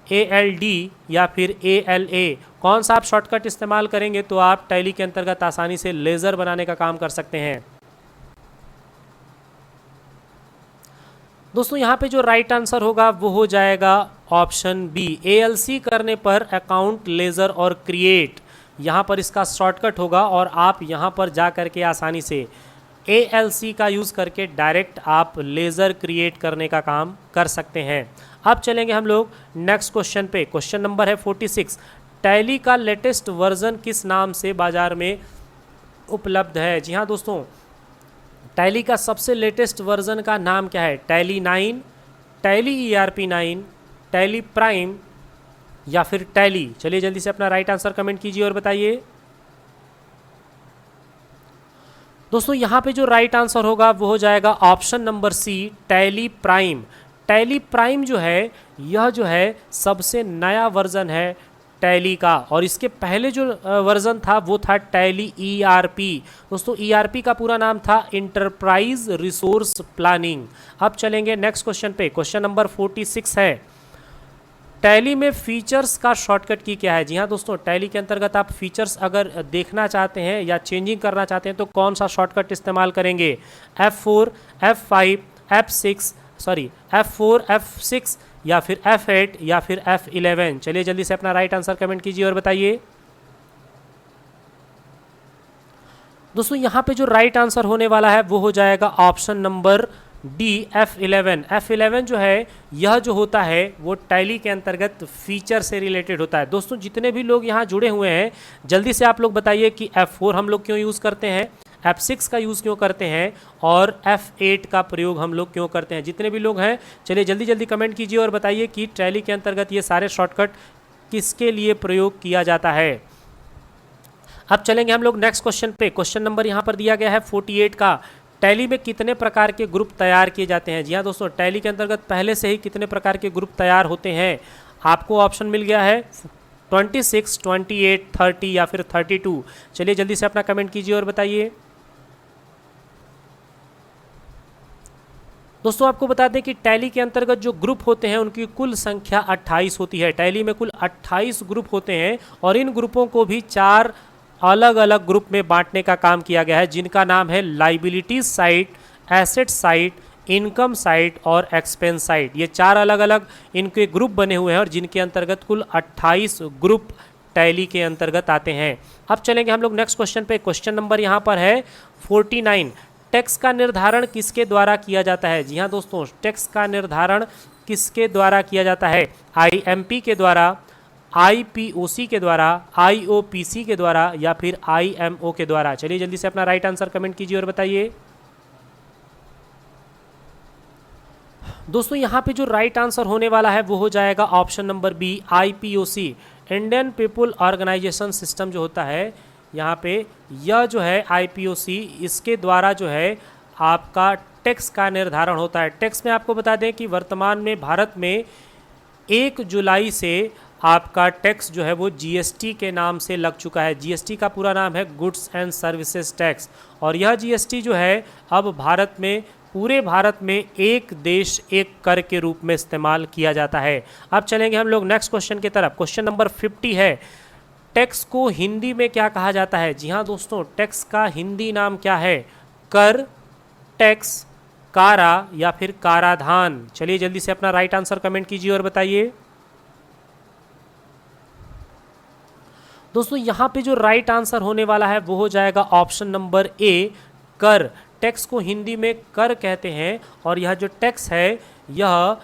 ALD या फिर ALA? कौन सा आप शॉर्टकट इस्तेमाल करेंगे तो आप टैली के अंतर्गत आसानी से लेज़र बनाने का काम कर सकते हैं? दोस्तों यहाँ पे जो राइट आंसर होगा वो हो जाएगा ऑप्शन बी, ALC करने पर अकाउंट लेज़र और क्रिएट, यहाँ पर इसका शॉर्टकट होगा और आप यहाँ पर जा करके आसानी से ALC का यूज़ करके डायरेक्ट आप लेज़र क्रिएट करने का काम कर सकते हैं। अब चलेंगे हम लोग नेक्स्ट क्वेश्चन पे। क्वेश्चन नंबर है 46, टैली का लेटेस्ट वर्जन किस नाम से बाजार में उपलब्ध है? जी हाँ दोस्तों, टैली का सबसे लेटेस्ट वर्जन का नाम क्या है? Tally 9, tally ERP 9, tally prime या फिर टैली? चलिए जल्दी से अपना राइट आंसर कमेंट कीजिए और बताइए। दोस्तों यहाँ पे जो राइट आंसर होगा वो हो जाएगा option number C, Tally Prime. Tally Prime जो है यह जो है सबसे नया वर्जन है टैली का, और इसके पहले जो वर्जन था वो था टैली ERP। दोस्तों ERP का पूरा नाम था इंटरप्राइज रिसोर्स प्लानिंग। अब चलेंगे नेक्स्ट क्वेश्चन पे। क्वेश्चन नंबर 46 है, टैली में फीचर्स का शॉर्टकट की क्या है? जी हाँ दोस्तों, टैली के अंतर्गत आप फीचर्स अगर देखना चाहते हैं या चेंजिंग करना चाहते हैं तो कौन सा शॉर्टकट इस्तेमाल करेंगे? F4, F5, F4, F6 या फिर F8 या फिर F11? चलिए जल्दी से अपना राइट आंसर कमेंट कीजिए और बताइए। दोस्तों यहाँ पे जो राइट आंसर होने वाला है वो हो जाएगा option number D, F11। F11 जो है यह जो होता है वो टैली के अंतर्गत फीचर से रिलेटेड होता है। दोस्तों जितने भी लोग यहाँ जुड़े हुए हैं जल्दी से आप लोग बताइए कि F4 हम लोग क्यों यूज़ करते हैं, F6 का यूज़ क्यों करते हैं और F8 का प्रयोग हम लोग क्यों करते हैं? जितने भी लोग हैं चलिए जल्दी जल्दी कमेंट कीजिए और बताइए कि टैली के अंतर्गत ये सारे शॉर्टकट किसके लिए प्रयोग किया जाता है। अब चलेंगे हम लोग नेक्स्ट क्वेश्चन पे। क्वेश्चन नंबर यहाँ पर दिया गया है 48 का, टैली में कितने प्रकार के ग्रुप तैयार किए जाते हैं? जी हाँ दोस्तों, टैली के अंतर्गत पहले से ही कितने प्रकार के ग्रुप तैयार होते हैं? आपको ऑप्शन मिल गया है 26, 28, 30 या फिर 32। चलिए जल्दी से अपना कमेंट कीजिए और बताइए। दोस्तों आपको बता दें कि टैली के अंतर्गत जो ग्रुप होते हैं उनकी कुल संख्या 28 होती है। टैली में कुल 28 ग्रुप होते हैं और इन ग्रुपों को भी 4 अलग अलग ग्रुप में बांटने का काम किया गया है, जिनका नाम है liabilities side, asset side, income side और एक्सपेंस साइड। ये 4 अलग अलग इनके ग्रुप बने हुए हैं और जिनके अंतर्गत कुल 28 ग्रुप टैली के अंतर्गत आते हैं। अब चलेंगे हम लोग नेक्स्ट क्वेश्चन पे। क्वेश्चन नंबर यहाँ पर है 49, टैक्स का निर्धारण किसके द्वारा किया जाता है? जी हाँ दोस्तों, टैक्स का निर्धारण किसके द्वारा किया जाता है? IMP के द्वारा, IPOC के द्वारा, IOPC के द्वारा या फिर IMO के द्वारा? चलिए जल्दी से अपना राइट आंसर कमेंट कीजिए और बताइए। दोस्तों यहाँ पे जो राइट आंसर होने वाला है वो हो जाएगा option number B, IPOC, Indian people organization system जो होता है यहाँ पे, यह जो है आईपीओसी, इसके द्वारा जो है आपका टैक्स का निर्धारण होता है। टैक्स में आपको बता दें कि वर्तमान में भारत में 1 जुलाई से आपका टैक्स जो है वो जीएसटी के नाम से लग चुका है। जीएसटी का पूरा नाम है गुड्स एंड सर्विसेज टैक्स, और यह जीएसटी जो है अब भारत में, पूरे भारत में एक देश एक कर के रूप में इस्तेमाल किया जाता है। अब चलेंगे हम लोग नेक्स्ट क्वेश्चन की तरफ। क्वेश्चन नंबर 50 है, टैक्स को हिंदी में क्या कहा जाता है? जी हाँ दोस्तों, टैक्स का हिंदी नाम क्या है? कर, टैक्स, कारा या फिर काराधान। चलिए जल्दी से अपना राइट आंसर कमेंट कीजिए और बताइए। दोस्तों यहाँ पे जो राइट आंसर होने वाला है वो हो जाएगा ऑप्शन नंबर ए, कर। टैक्स को हिंदी में कर कहते हैं, और यह जो टैक्स है यह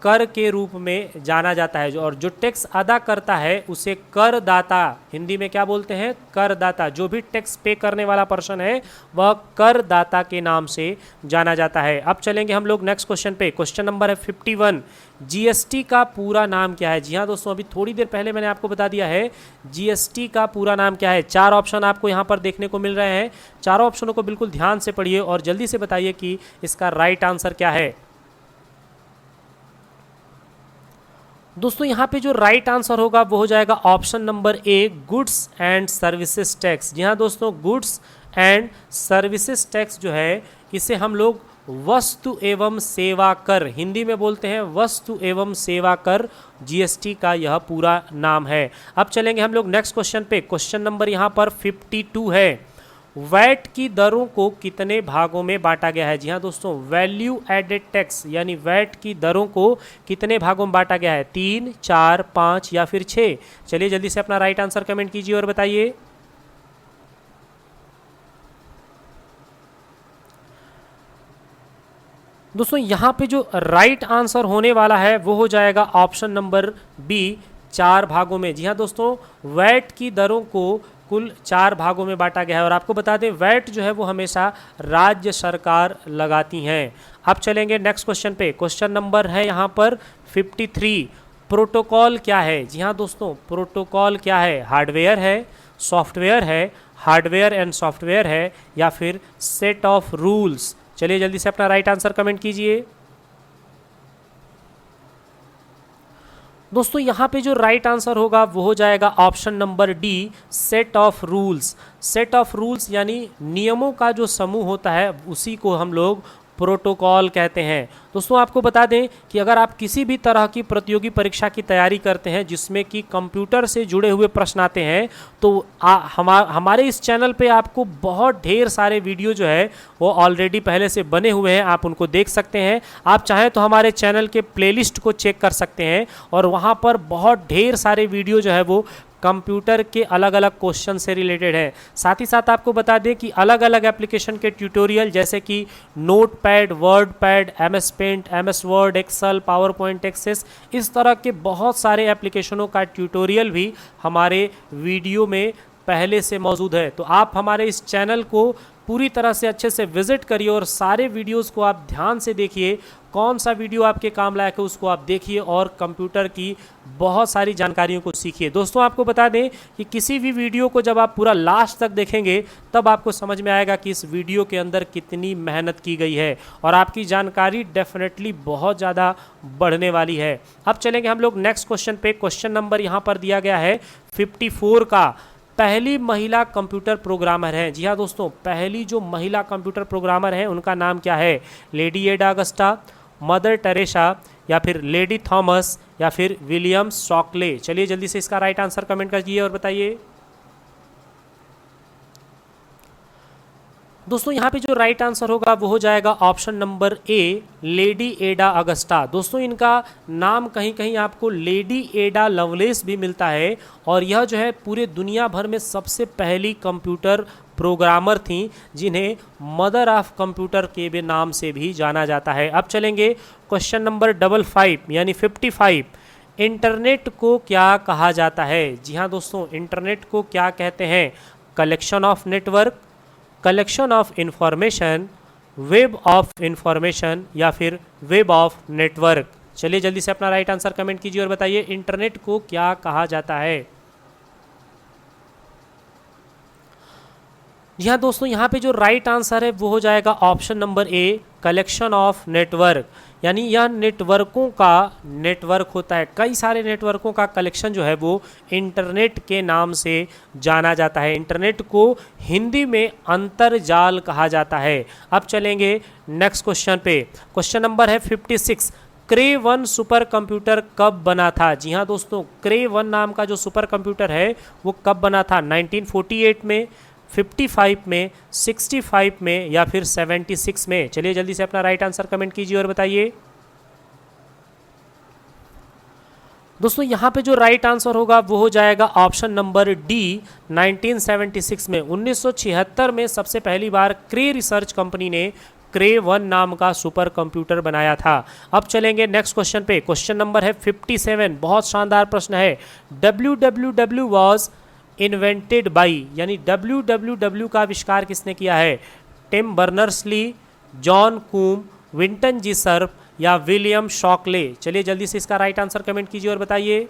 कर के रूप में जाना जाता है, और जो टैक्स अदा करता है उसे करदाता, हिंदी में क्या बोलते हैं? करदाता। जो भी टैक्स पे करने वाला पर्सन है वह करदाता के नाम से जाना जाता है। अब चलेंगे हम लोग नेक्स्ट क्वेश्चन पे। क्वेश्चन नंबर है 51, जीएसटी का पूरा नाम क्या है? जी हाँ दोस्तों, अभी थोड़ी देर पहले मैंने आपको बता दिया है जीएसटी का पूरा नाम क्या है। 4 ऑप्शन आपको यहाँ पर देखने को मिल रहे हैं, चारों ऑप्शनों को बिल्कुल ध्यान से पढ़िए और जल्दी से बताइए कि इसका राइट आंसर क्या है। दोस्तों यहाँ पे जो राइट आंसर होगा वो हो जाएगा option number A, goods and services tax. जी हाँ दोस्तों, गुड्स एंड सर्विसेज टैक्स जो है इसे हम लोग वस्तु एवं सेवा कर, हिंदी में बोलते हैं वस्तु एवं सेवा कर, जीएसटी का यह पूरा नाम है। अब चलेंगे हम लोग नेक्स्ट क्वेश्चन पे। क्वेश्चन नंबर यहाँ पर 52 है, वैट की दरों को कितने भागों में बांटा गया है? जी हाँ दोस्तों, वैल्यू एडेड टैक्स यानी वैट की दरों को कितने भागों में बांटा गया है? 3, 4, 5 या फिर 6? चलिए जल्दी से अपना राइट आंसर कमेंट कीजिए और बताइए। दोस्तों यहाँ पे जो राइट आंसर होने वाला है वो हो जाएगा ऑप्शन नंबर बी, 4 भागों में। जी हाँ दोस्तों, वैट की दरों को कुल 4 भागों में बांटा गया है, और आपको बता दें वैट जो है वो हमेशा राज्य सरकार लगाती हैं। अब चलेंगे नेक्स्ट क्वेश्चन पे। क्वेश्चन नंबर है यहाँ पर 53, प्रोटोकॉल क्या है? जी हाँ दोस्तों, प्रोटोकॉल क्या है? हार्डवेयर है, सॉफ्टवेयर है, हार्डवेयर एंड सॉफ्टवेयर है, या फिर सेट ऑफ रूल्स? चलिए जल्दी से अपना राइट आंसर कमेंट कीजिए। दोस्तों यहाँ पे जो राइट आंसर होगा वो हो जाएगा option number D, set of rules. Set of rules यानी नियमों का जो समूह होता है उसी को हम लोग प्रोटोकॉल कहते हैं। दोस्तों आपको बता दें कि अगर आप किसी भी तरह की प्रतियोगी परीक्षा की तैयारी करते हैं जिसमें कि कंप्यूटर से जुड़े हुए प्रश्न आते हैं, तो हमारे इस चैनल पे आपको बहुत ढेर सारे वीडियो जो है वो ऑलरेडी पहले से बने हुए हैं, आप उनको देख सकते हैं। आप चाहें तो हमारे चैनल के प्लेलिस्ट को चेक कर सकते हैं, और वहाँ पर बहुत ढेर सारे वीडियो जो है वो कंप्यूटर के अलग अलग क्वेश्चन से रिलेटेड है। साथ ही साथ आपको बता दें कि अलग अलग एप्लीकेशन के ट्यूटोरियल जैसे कि Notepad, WordPad, MS Paint, MS Word, Excel, PowerPoint, Access, इस तरह के बहुत सारे एप्लीकेशनों का ट्यूटोरियल भी हमारे वीडियो में पहले से मौजूद है। तो आप हमारे इस चैनल को पूरी तरह से अच्छे से विजिट करिए और सारे वीडियोस को आप ध्यान से देखिए, कौन सा वीडियो आपके काम लायक है उसको आप देखिए और कंप्यूटर की बहुत सारी जानकारियों को सीखिए। दोस्तों आपको बता दें कि किसी भी वीडियो को जब आप पूरा लास्ट तक देखेंगे तब आपको समझ में आएगा कि इस वीडियो के अंदर कितनी मेहनत की गई है, और आपकी जानकारी डेफिनेटली बहुत ज़्यादा बढ़ने वाली है। अब चलेंगे हम लोग नेक्स्ट क्वेश्चन पे। क्वेश्चन नंबर यहाँ पर दिया गया है 54 का, पहली महिला कंप्यूटर प्रोग्रामर हैं। जी हाँ दोस्तों, पहली जो महिला कंप्यूटर प्रोग्रामर हैं उनका नाम क्या है? लेडी एडा अगस्टा, मदर टेरेसा, या फिर लेडी थॉमस, या फिर विलियम शॉकले? चलिए जल्दी से इसका राइट आंसर कमेंट करिए और बताइए। दोस्तों यहाँ पे जो राइट आंसर होगा वो हो जाएगा ऑप्शन नंबर ए, लेडी एडा अगस्टा। दोस्तों इनका नाम कहीं कहीं आपको लेडी एडा लवलेस भी मिलता है, और यह जो है पूरे दुनिया भर में सबसे पहली कंप्यूटर प्रोग्रामर थी जिन्हें मदर ऑफ कंप्यूटर के भी नाम से भी जाना जाता है। अब चलेंगे क्वेश्चन नंबर 55 यानी 55, इंटरनेट को क्या कहा जाता है? जी हाँ दोस्तों, इंटरनेट को क्या कहते हैं? Collection of network, collection of information, web of information, या फिर वेब ऑफ नेटवर्क? चलिए जल्दी से अपना राइट आंसर कमेंट कीजिए और बताइए इंटरनेट को क्या कहा जाता है। जी हाँ दोस्तों, यहाँ पे जो राइट आंसर है वो हो जाएगा option number A, collection of network. यानी यह नेटवर्कों का नेटवर्क होता है, कई सारे नेटवर्कों का कलेक्शन जो है वो इंटरनेट के नाम से जाना जाता है। इंटरनेट को हिंदी में अंतरजाल कहा जाता है। अब चलेंगे नेक्स्ट क्वेश्चन पे। क्वेश्चन नंबर है 56। क्रे 1 सुपर कंप्यूटर कब बना था? जी हाँ दोस्तों, क्रे 1 नाम का जो सुपर कंप्यूटर है वो कब बना था? 1948 में, 55 में, 65 में या फिर 76 में? चलिए जल्दी से अपना राइट आंसर कमेंट कीजिए और बताइए। दोस्तों यहाँ पे जो राइट आंसर होगा वो हो जाएगा ऑप्शन नंबर डी, 1976 में। 1976 में सबसे पहली बार क्रे रिसर्च कंपनी ने क्रे 1 नाम का सुपर कंप्यूटर बनाया था। अब चलेंगे नेक्स्ट क्वेश्चन पे। क्वेश्चन नंबर है 57। बहुत शानदार प्रश्न है। www वॉज इन्वेंटेड बाई, यानी www का आविष्कार किसने किया है? Tim Berners Lee, John Coom, Vinton G Cerf या विलियम शॉकले? चलिए जल्दी से इसका राइट आंसर कमेंट कीजिए और बताइए।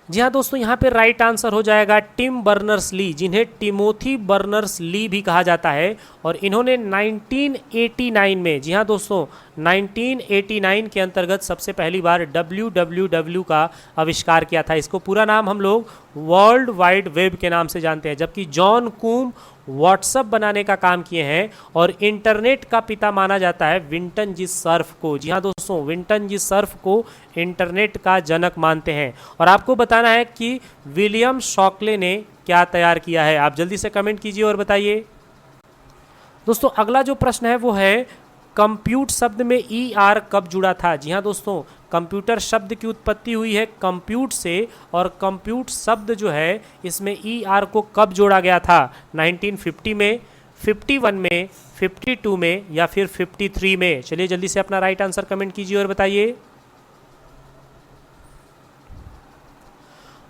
जी हाँ दोस्तों, यहाँ पे राइट आंसर हो जाएगा टिम बर्नर्स ली, जिन्हें टिमोथी बर्नर्स ली भी कहा जाता है। और इन्होंने 1989 में, जी हाँ दोस्तों, 1989 के अंतर्गत सबसे पहली बार www का आविष्कार किया था। इसको पूरा नाम हम लोग वर्ल्ड वाइड वेब के नाम से जानते हैं। जबकि जॉन कूम व्हाट्सअप बनाने का काम किए हैं और इंटरनेट का पिता माना जाता है विंटन जी सर्फ को। जी हाँ दोस्तों, विंटन जी सर्फ को इंटरनेट का जनक मानते हैं। और आपको बताना है कि विलियम शॉकले ने क्या तैयार किया है। आप जल्दी से कमेंट कीजिए और बताइए। दोस्तों अगला जो प्रश्न है वो है, कंप्यूट शब्द में ई आर कब जुड़ा था? जी हाँ दोस्तों, कंप्यूटर शब्द की उत्पत्ति हुई है कंप्यूट से, और कंप्यूट शब्द जो है इसमें ई आर को कब जोड़ा गया था? 1950 में, 51 में, 52 में या फिर 53 में? चलिए जल्दी से अपना राइट आंसर कमेंट कीजिए और बताइए।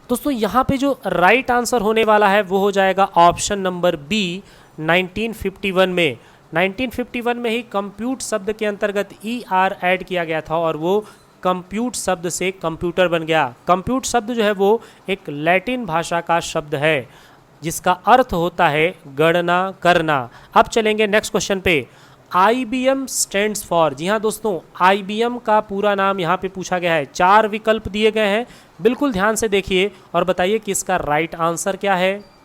दोस्तों यहाँ पे जो राइट आंसर होने वाला है वो हो जाएगा ऑप्शन नंबर बी, 1951 में। 1951 में ही कंप्यूट शब्द के अंतर्गत ई आर ऐड किया गया था और वो कंप्यूट शब्द से कंप्यूटर बन गया। कंप्यूट शब्द जो है वो एक लैटिन भाषा का शब्द है जिसका अर्थ होता है गणना करना। अब चलेंगे नेक्स्ट क्वेश्चन पे। IBM स्टैंड्स फॉर, जी हाँ दोस्तों, IBM का पूरा नाम यहाँ पे पूछा गया है। 4 विकल्प दिए गए हैं, बिल्कुल ध्यान से देखिए और बताइए कि इसका राइट आंसर क्या है।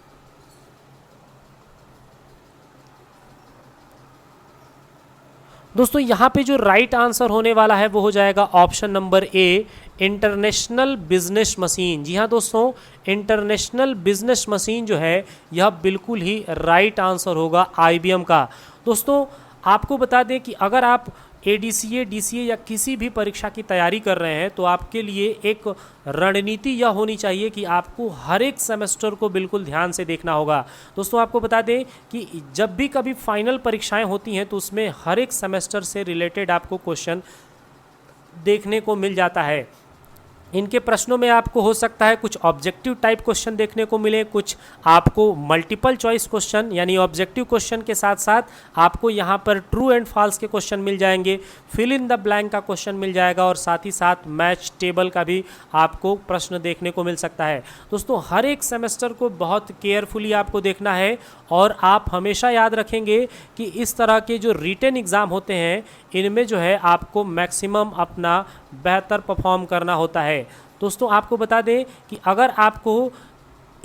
दोस्तों यहाँ पे जो राइट आंसर होने वाला है वो हो जाएगा option number A, international business machine. जी हाँ दोस्तों, इंटरनेशनल बिजनेस मशीन जो है यह बिल्कुल ही राइट आंसर होगा IBM का। दोस्तों आपको बता दें कि अगर आप ADCA, DCA या किसी भी परीक्षा की तैयारी कर रहे हैं तो आपके लिए एक रणनीति यह होनी चाहिए कि आपको हर एक सेमेस्टर को बिल्कुल ध्यान से देखना होगा। दोस्तों आपको बता दें कि जब भी कभी फाइनल परीक्षाएं होती हैं तो उसमें हर एक सेमेस्टर से रिलेटेड आपको क्वेश्चन देखने को मिल जाता है। इनके प्रश्नों में आपको हो सकता है कुछ ऑब्जेक्टिव टाइप क्वेश्चन देखने को मिले, कुछ आपको मल्टीपल चॉइस क्वेश्चन यानी ऑब्जेक्टिव क्वेश्चन के साथ साथ आपको यहाँ पर ट्रू एंड फॉल्स के क्वेश्चन मिल जाएंगे, फिल इन द ब्लैंक का क्वेश्चन मिल जाएगा और साथ ही साथ मैच टेबल का भी आपको प्रश्न देखने को मिल सकता है। दोस्तों हर एक सेमेस्टर को बहुत केयरफुली आपको देखना है और आप हमेशा याद रखेंगे कि इस तरह के जो रिटन एग्ज़ाम होते हैं इनमें जो है आपको मैक्सिमम अपना बेहतर परफॉर्म करना होता है। दोस्तों आपको बता दें कि अगर आपको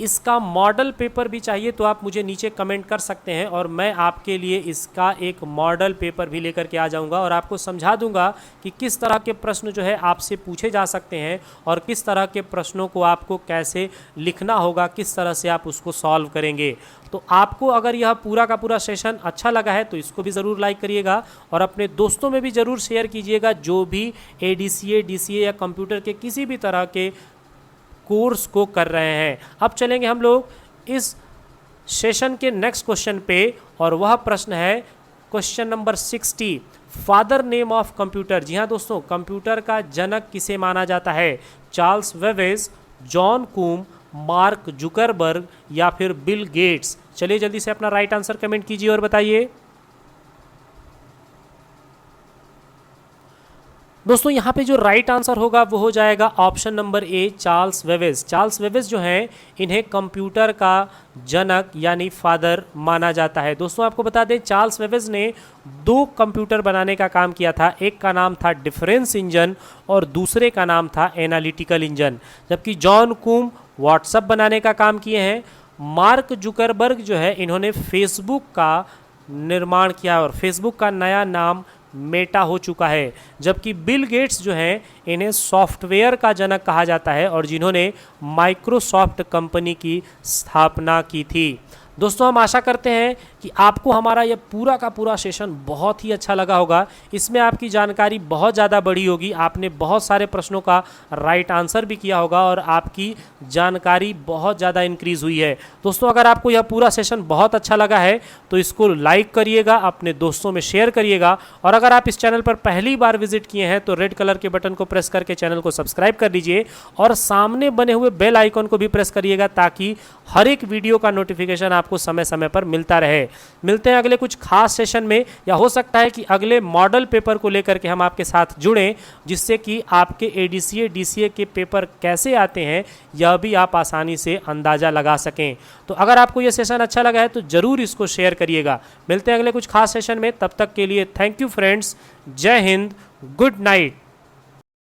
इसका मॉडल पेपर भी चाहिए तो आप मुझे नीचे कमेंट कर सकते हैं और मैं आपके लिए इसका एक मॉडल पेपर भी लेकर के आ जाऊंगा और आपको समझा दूंगा कि किस तरह के प्रश्न जो है आपसे पूछे जा सकते हैं और किस तरह के प्रश्नों को आपको कैसे लिखना होगा, किस तरह से आप उसको सॉल्व करेंगे। तो आपको अगर यह पूरा का पूरा सेशन अच्छा लगा है तो इसको भी ज़रूर लाइक करिएगा और अपने दोस्तों में भी ज़रूर शेयर कीजिएगा जो भी ADCA, DCA या कंप्यूटर के किसी भी तरह के कोर्स को कर रहे हैं। अब चलेंगे हम लोग इस सेशन के नेक्स्ट क्वेश्चन पे और वह प्रश्न है question number 60, father name of computer. जी हाँ दोस्तों, कंप्यूटर का जनक किसे माना जाता है? Charles Babbage, John Coom, Mark Zuckerberg या फिर बिल गेट्स? चलिए जल्दी से अपना राइट आंसर कमेंट कीजिए और बताइए। दोस्तों यहाँ पे जो राइट आंसर होगा वो हो जाएगा option number A, Charles Babbage. Charles Babbage जो हैं इन्हें कंप्यूटर का जनक यानी फादर माना जाता है। दोस्तों आपको बता दें चार्ल्स वेवेज ने 2 कंप्यूटर बनाने का काम किया था, एक का नाम था डिफरेंस इंजन और दूसरे का नाम था एनालिटिकल इंजन। जबकि जॉन कूम व्हाट्सएप बनाने का काम किए हैं। मार्क जुकरबर्ग जो है इन्होंने फेसबुक का निर्माण किया और फेसबुक का नया नाम मेटा हो चुका है। जबकि बिल गेट्स जो हैं इन्हें सॉफ्टवेयर का जनक कहा जाता है और जिन्होंने माइक्रोसॉफ्ट कंपनी की स्थापना की थी। दोस्तों हम आशा करते हैं कि आपको हमारा यह पूरा का पूरा सेशन बहुत ही अच्छा लगा होगा। इसमें आपकी जानकारी बहुत ज़्यादा बढ़ी होगी, आपने बहुत सारे प्रश्नों का राइट आंसर भी किया होगा और आपकी जानकारी बहुत ज़्यादा इंक्रीज़ हुई है। दोस्तों अगर आपको यह पूरा सेशन बहुत अच्छा लगा है तो इसको लाइक करिएगा, अपने दोस्तों में शेयर करिएगा और अगर आप इस चैनल पर पहली बार विजिट किए हैं तो रेड कलर के बटन को प्रेस करके चैनल को सब्सक्राइब कर लीजिए और सामने बने हुए बेल आइकन को भी प्रेस करिएगा ताकि हर एक वीडियो का नोटिफिकेशन आपको समय समय पर मिलता रहे। मिलते हैं अगले कुछ खास सेशन में, या हो सकता है कि अगले मॉडल पेपर को लेकर के हम आपके साथ जुड़ें जिससे कि आपके एडीसीए डीसीए के पेपर कैसे आते हैं यह भी आप आसानी से अंदाज़ा लगा सकें। तो अगर आपको यह सेशन अच्छा लगा है तो ज़रूर इसको शेयर करिएगा। मिलते हैं अगले कुछ खास सेशन में, तब तक के लिए थैंक यू फ्रेंड्स, जय हिंद, गुड नाइट।